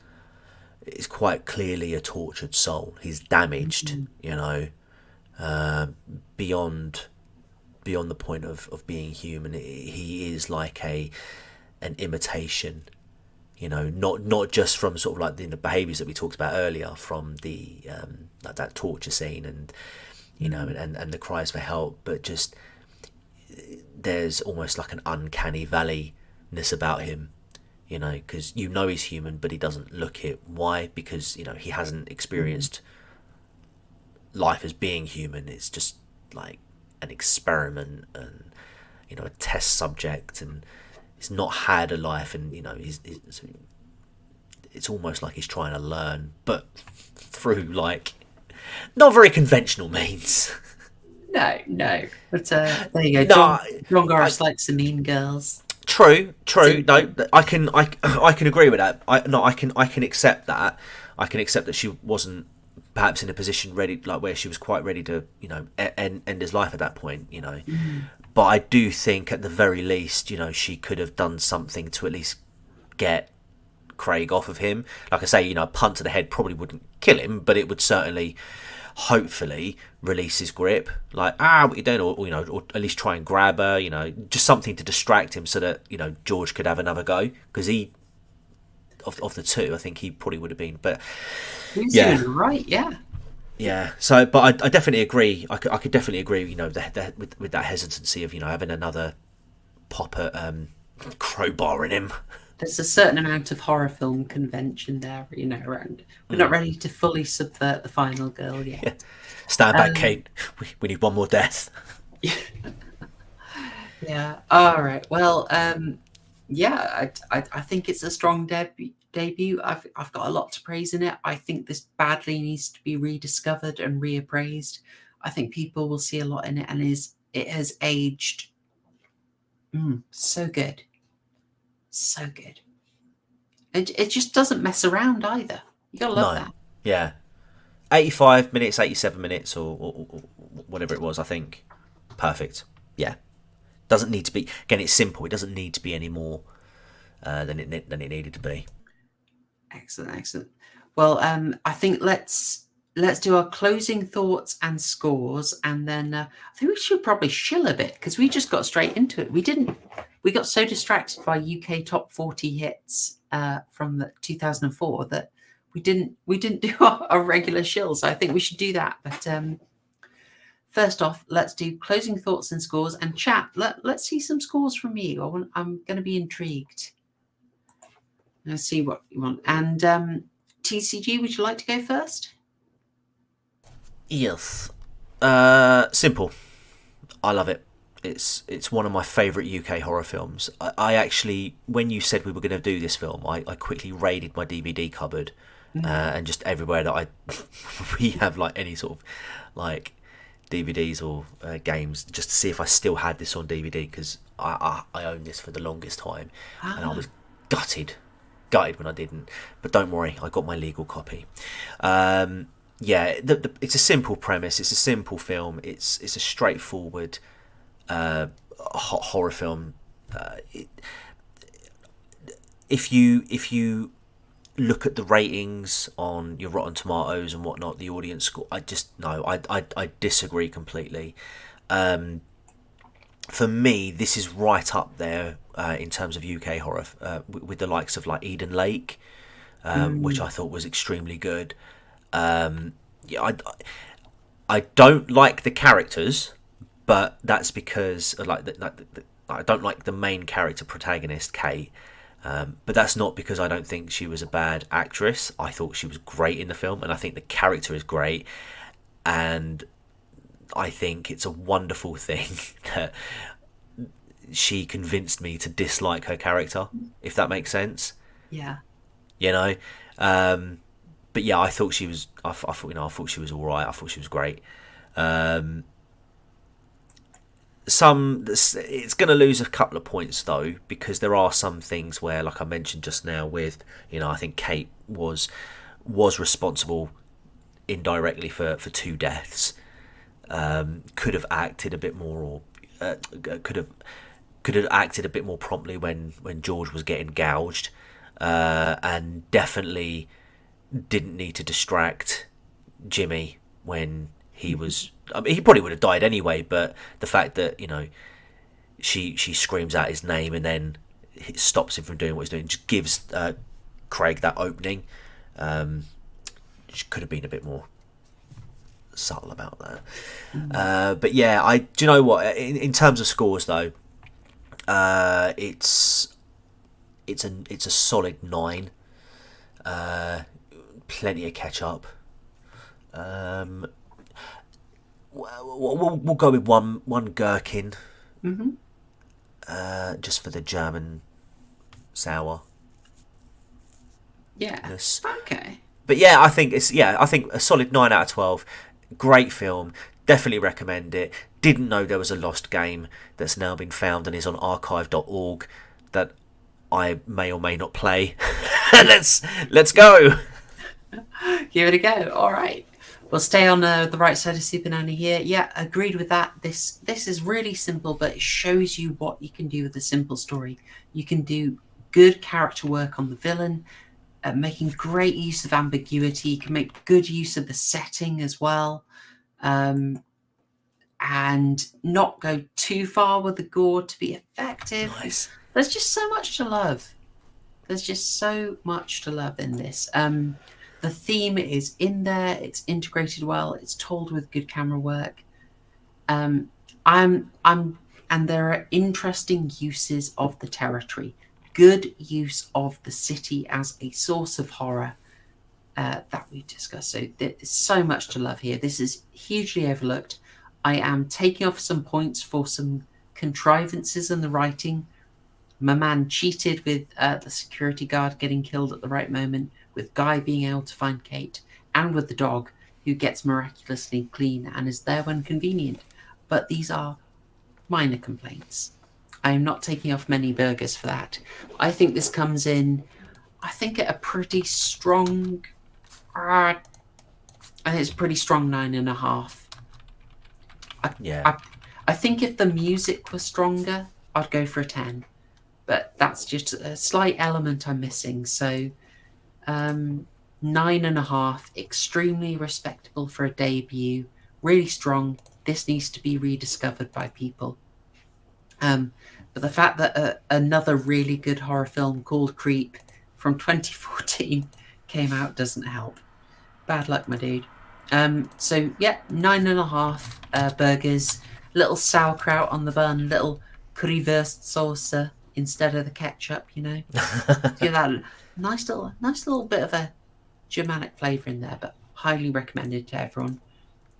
quite clearly a tortured soul. He's damaged, you know, beyond the point of being human. He is like an imitation, you know, not just from sort of like the behaviours that we talked about earlier, from the like that torture scene and, you know, and the cries for help, but just there's almost like an uncanny valley-ness about him. You know, because you know he's human, but he doesn't look it. Why? Because, you know, he hasn't experienced life as being human. It's just like an experiment and, you know, a test subject, and he's not had a life, and, you know, it's almost like he's trying to learn, but through like not very conventional means. No. But there you go. John Goris likes the mean girls. True. No, I can agree with that. I can accept that. I can accept that she wasn't perhaps in a position ready, like where she was quite ready to, you know, end his life at that point, you know. But I do think at the very least, you know, she could have done something to at least get Craig off of him. Like I say, you know, a punt to the head probably wouldn't kill him, but it would certainly, hopefully, release his grip. Like, what you doing? Or, you know, or at least try and grab her, you know, just something to distract him so that, you know, George could have another go. Because he, of the two, I think he probably would have been. But you're right, yeah. Yeah. So, but I definitely agree. I could definitely agree, you know, with that hesitancy of, you know, having another pop at crowbarring him. There's a certain amount of horror film convention there, you know, around. We're not ready to fully subvert the final girl yet. Yeah. Stand back, Kate. We need one more death. Yeah. All right. Well, yeah, I think it's a strong debut. I've got a lot to praise in it. I think this badly needs to be rediscovered and reappraised. I think people will see a lot in it, and it has aged so good. So good. It just doesn't mess around either. You gotta love that. Yeah. 85 minutes, 87 minutes, or whatever it was, I think. Perfect. Yeah. Doesn't need to be, again, it's simple. It doesn't need to be any more than it needed to be. Excellent. Well, I think let's do our closing thoughts and scores, and then I think we should probably chill a bit, because we just got straight into it. We got so distracted by UK top 40 hits from the 2004 that we didn't do our regular shill, so I think we should do that. But first off, let's do closing thoughts and scores, and chat. Let's see some scores from you. I'm going to be intrigued. Let's see what you want. And TCG, would you like to go first? Yes. Simple. I love it. It's one of my favourite UK horror films. I actually, when you said we were going to do this film, I quickly raided my DVD cupboard and just everywhere that we have like any sort of like DVDs or games, just to see if I still had this on DVD, because I owned this for the longest time and I was gutted when I didn't. But don't worry, I got my legal copy. Yeah, it's a simple premise. It's a simple film. It's a straightforward horror film. If you look at the ratings on your Rotten Tomatoes and whatnot, the audience score, I disagree completely. For me, this is right up there in terms of UK horror with the likes of like Eden Lake, which I thought was extremely good. Yeah, I don't like the characters, but that's because I don't like the main character protagonist, Kate. But that's not because I don't think she was a bad actress. I thought she was great in the film, and I think the character is great. And I think it's a wonderful thing that she convinced me to dislike her character, if that makes sense. Yeah. You know, but yeah, I thought she was. I thought she was all right. I thought she was great. It's going to lose a couple of points though, because there are some things where, like I mentioned just now, with I think Kate was responsible indirectly for 2 deaths. Could have acted a bit more, or could have acted a bit more promptly when George was getting gouged, and definitely didn't need to distract Jimmy when he was. I mean, he probably would have died anyway, but the fact that she screams out his name and then it stops him from doing what he's doing just gives Craig that opening. She could have been a bit more subtle about that. But yeah, do you know what? In terms of scores though, it's a solid 9. Plenty of catch up. We'll go with one gherkin, just for the German sour. Yeah. Okay. But yeah, I think a solid 9 out of 12. Great film. Definitely recommend it. Didn't know there was a lost game that's now been found and is on archive.org that I may or may not play. Let's go. Give it a go. All right. We'll stay on the right side of Super Nanny here. Yeah, agreed with that. This is really simple, but it shows you what you can do with a simple story. You can do good character work on the villain, making great use of ambiguity. You can make good use of the setting as well, and not go too far with the gore to be effective. Nice. There's just so much to love. There's just so much to love in this. The theme is in there. It's integrated well. It's told with good camera work. And there are interesting uses of the territory. Good use of the city as a source of horror that we discussed. So there's so much to love here. This is hugely overlooked. I am taking off some points for some contrivances in the writing. My man cheated with the security guard getting killed at the right moment, with Guy being able to find Kate, and with the dog who gets miraculously clean and is there when convenient. But these are minor complaints. I am not taking off many burgers for that. I think this comes in, at a pretty strong, I think it's a pretty strong 9.5. Yeah. I think if the music was stronger, I'd go for a 10. But that's just a slight element I'm missing. So 9.5, extremely respectable for a debut, really strong. This needs to be rediscovered by people. But the fact that another really good horror film called Creep from 2014 came out doesn't help. Bad luck, my dude. So yeah, 9.5 burgers, little sauerkraut on the bun, little currywurst sauce instead of the ketchup. You know, get that nice little bit of a Germanic flavour in there, but highly recommended to everyone.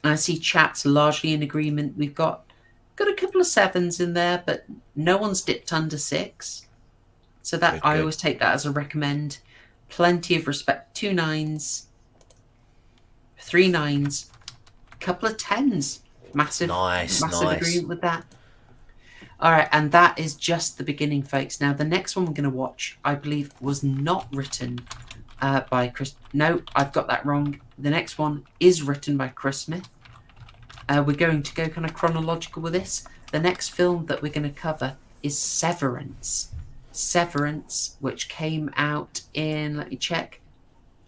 I see chat's largely in agreement. We've got a couple of 7s in there, but no one's dipped under 6. So that I always take that as a recommend. Plenty of respect. 2 9s, 3 9s, couple of 10s. Massive agreement with that. All right, and that is just the beginning, folks. Now, the next one we're going to watch, I believe, was not written by Chris. No, I've got that wrong. The next one is written by Chris Smith. We're going to go kind of chronological with this. The next film that we're going to cover is Severance. Severance, which came out in, let me check,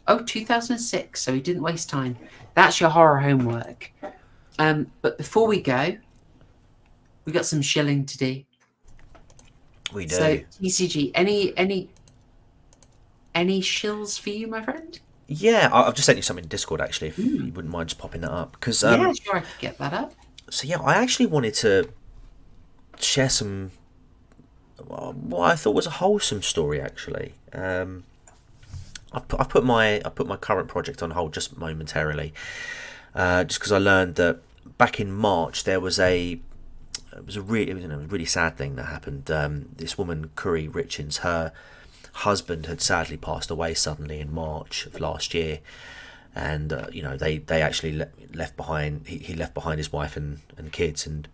2006, so he didn't waste time. That's your horror homework. But before we go, we got some shilling to do. We do. So, TCG, any shills for you, my friend? Yeah, I've just sent you something in Discord, actually, if you wouldn't mind just popping that up. Cause, yeah, sure, I could get that up. So, yeah, I actually wanted to share some, what I thought was a wholesome story, actually. I've put my current project on hold just momentarily, just because I learned that back in March there was a really sad thing that happened. This woman, Curry Richins, her husband had sadly passed away suddenly in March of last year, and they actually left behind. He left behind his wife and kids, and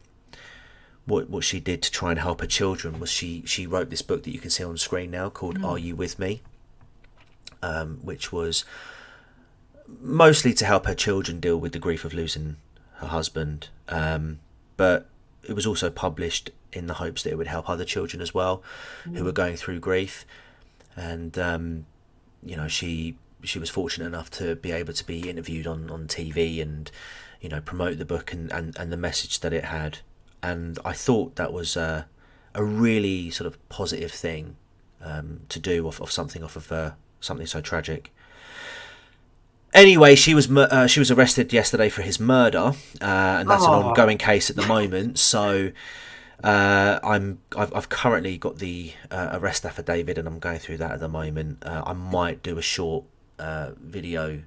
what she did to try and help her children was she wrote this book that you can see on screen now called Are You With Me, which was mostly to help her children deal with the grief of losing her husband, but it was also published in the hopes that it would help other children as well who were going through grief. And she was fortunate enough to be able to be interviewed on TV and promote the book and the message that it had. And I thought that was a really sort of positive thing to do off something so tragic. Anyway, she was arrested yesterday for his murder, and that's an ongoing case at the moment. So I've currently got the arrest affidavit, and I'm going through that at the moment. I might do a short video.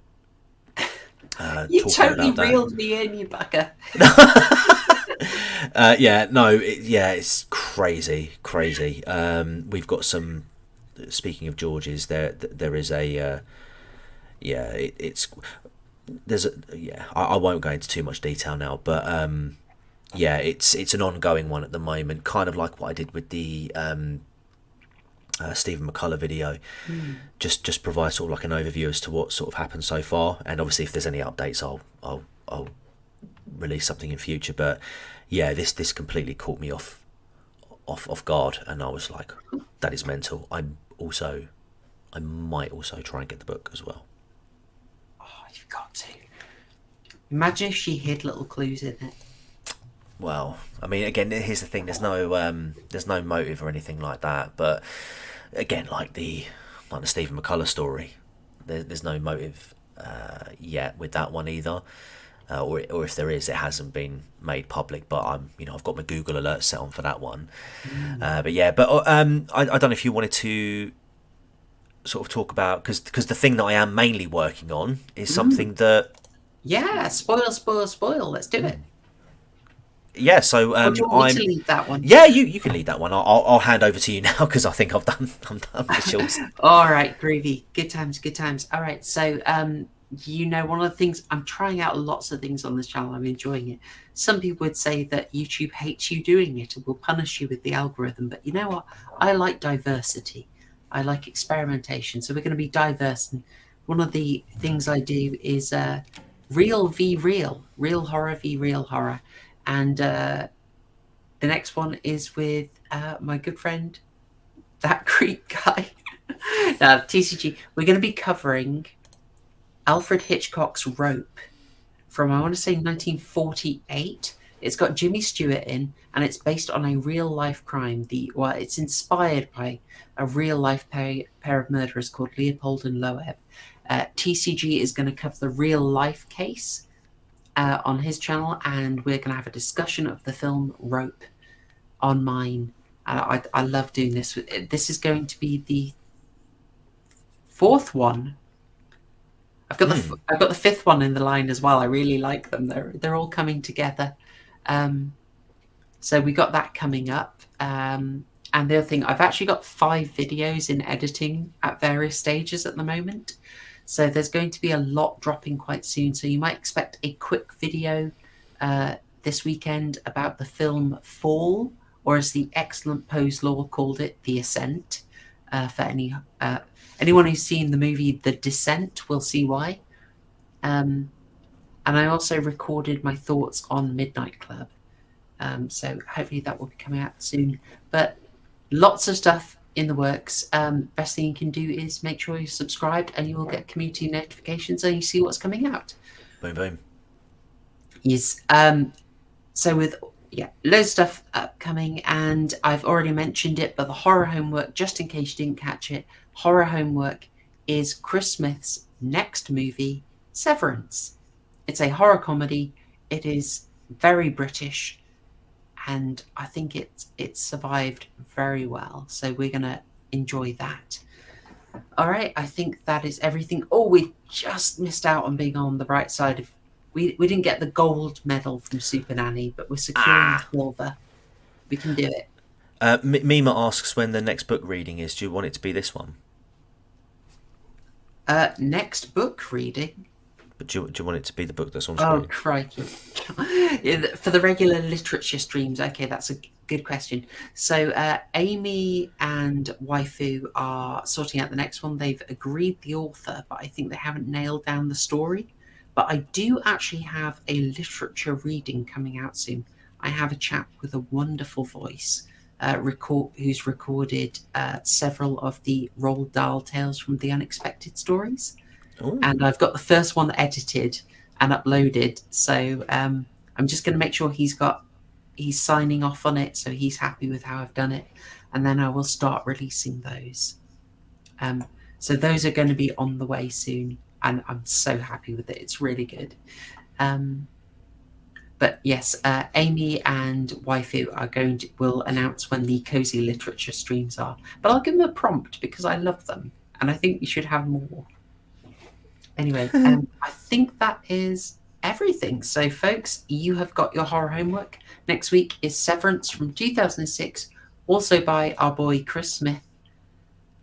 You totally reeled me in, you bugger. It's crazy. We've got some. Speaking of George's, there is a. I won't go into too much detail now, but it's an ongoing one at the moment, kind of like what I did with the Stephen McCullough video. Just provide sort of like an overview as to what sort of happened so far, and obviously if there's any updates, I'll release something in future. But yeah, this completely caught me off guard, and I was like, that is mental. I might also try and get the book as well. You've got to. Imagine if she hid little clues in it. Well, I mean, again, here's the thing: there's no motive or anything like that. But again, like the Stephen McCullough story, there's no motive yet with that one either. Or if there is, it hasn't been made public. But I've got my Google alerts set on for that one. I don't know if you wanted to sort of talk about, because the thing that I am mainly working on is something that spoil. Let's do it. Yeah, so do you want me to lead that one? Yeah, you can lead that one. I'll hand over to you now because I think I'm done with Jules. All right, groovy. Good times. All right, so one of the things, I'm trying out lots of things on this channel. I'm enjoying it. Some people would say that YouTube hates you doing it and will punish you with the algorithm, but you know what? I like diversity. I like experimentation, so we're going to be diverse. And one of the things I do is real v real horror v real horror. And the next one is with my good friend, that Greek guy. Now, TCG, we're going to be covering Alfred Hitchcock's Rope from, I want to say, 1948. It's got Jimmy Stewart in, and it's based on a real-life crime. It's inspired by a real-life pair of murderers called Leopold and Loeb. TCG is going to cover the real life case on his channel, and we're going to have a discussion of the film Rope on mine. I love doing this. This is going to be the fourth one. I've got the fifth one in the line as well. I really like them. They're all coming together. So we got that coming up. And the other thing, I've actually got 5 videos in editing at various stages at the moment. So there's going to be a lot dropping quite soon. So you might expect a quick video this weekend about the film Fall, or as the excellent Pose Law called it, The Ascent. For anyone who's seen the movie The Descent will see why. And I also recorded my thoughts on Midnight Club. So hopefully that will be coming out soon. But lots of stuff in the works. Best thing you can do is make sure you're subscribed, and you will get community notifications and you see what's coming out. Boom, boom. Yes. So with loads of stuff upcoming, and I've already mentioned it, but the horror homework, just in case you didn't catch it, horror homework is Chris Smith's next movie, Severance. It's a horror comedy. It is very British, and I think it's survived very well. So we're gonna enjoy that. All right, I think that is everything. Oh, we just missed out on being on the right side of. We didn't get the gold medal from Super Nanny, but we're securing the silver. We can do it. Mima asks when the next book reading is. Do you want it to be this one? Next book reading? But do you want it to be the book that's on screen? Oh, crikey. For the regular literature streams, okay, that's a good question. So Amy and Waifu are sorting out the next one. They've agreed the author, but I think they haven't nailed down the story. But I do actually have a literature reading coming out soon. I have a chap with a wonderful voice who's recorded several of the Roald Dahl tales from The Unexpected Stories. Ooh. And I've got the first one edited and uploaded. So I'm just going to make sure he's signing off on it, so he's happy with how I've done it. And then I will start releasing those. So those are going to be on the way soon. And I'm so happy with it. It's really good. But yes, Amy and Waifu will announce when the cozy literature streams are. But I'll give them a prompt because I love them, and I think you should have more. Anyway, I think that is everything. So, folks, you have got your horror homework. Next week is Severance from 2006, also by our boy Chris Smith.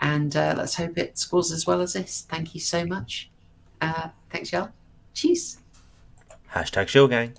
And let's hope it scores as well as this. Thank you so much. Thanks, y'all. Cheers. #Shillgang.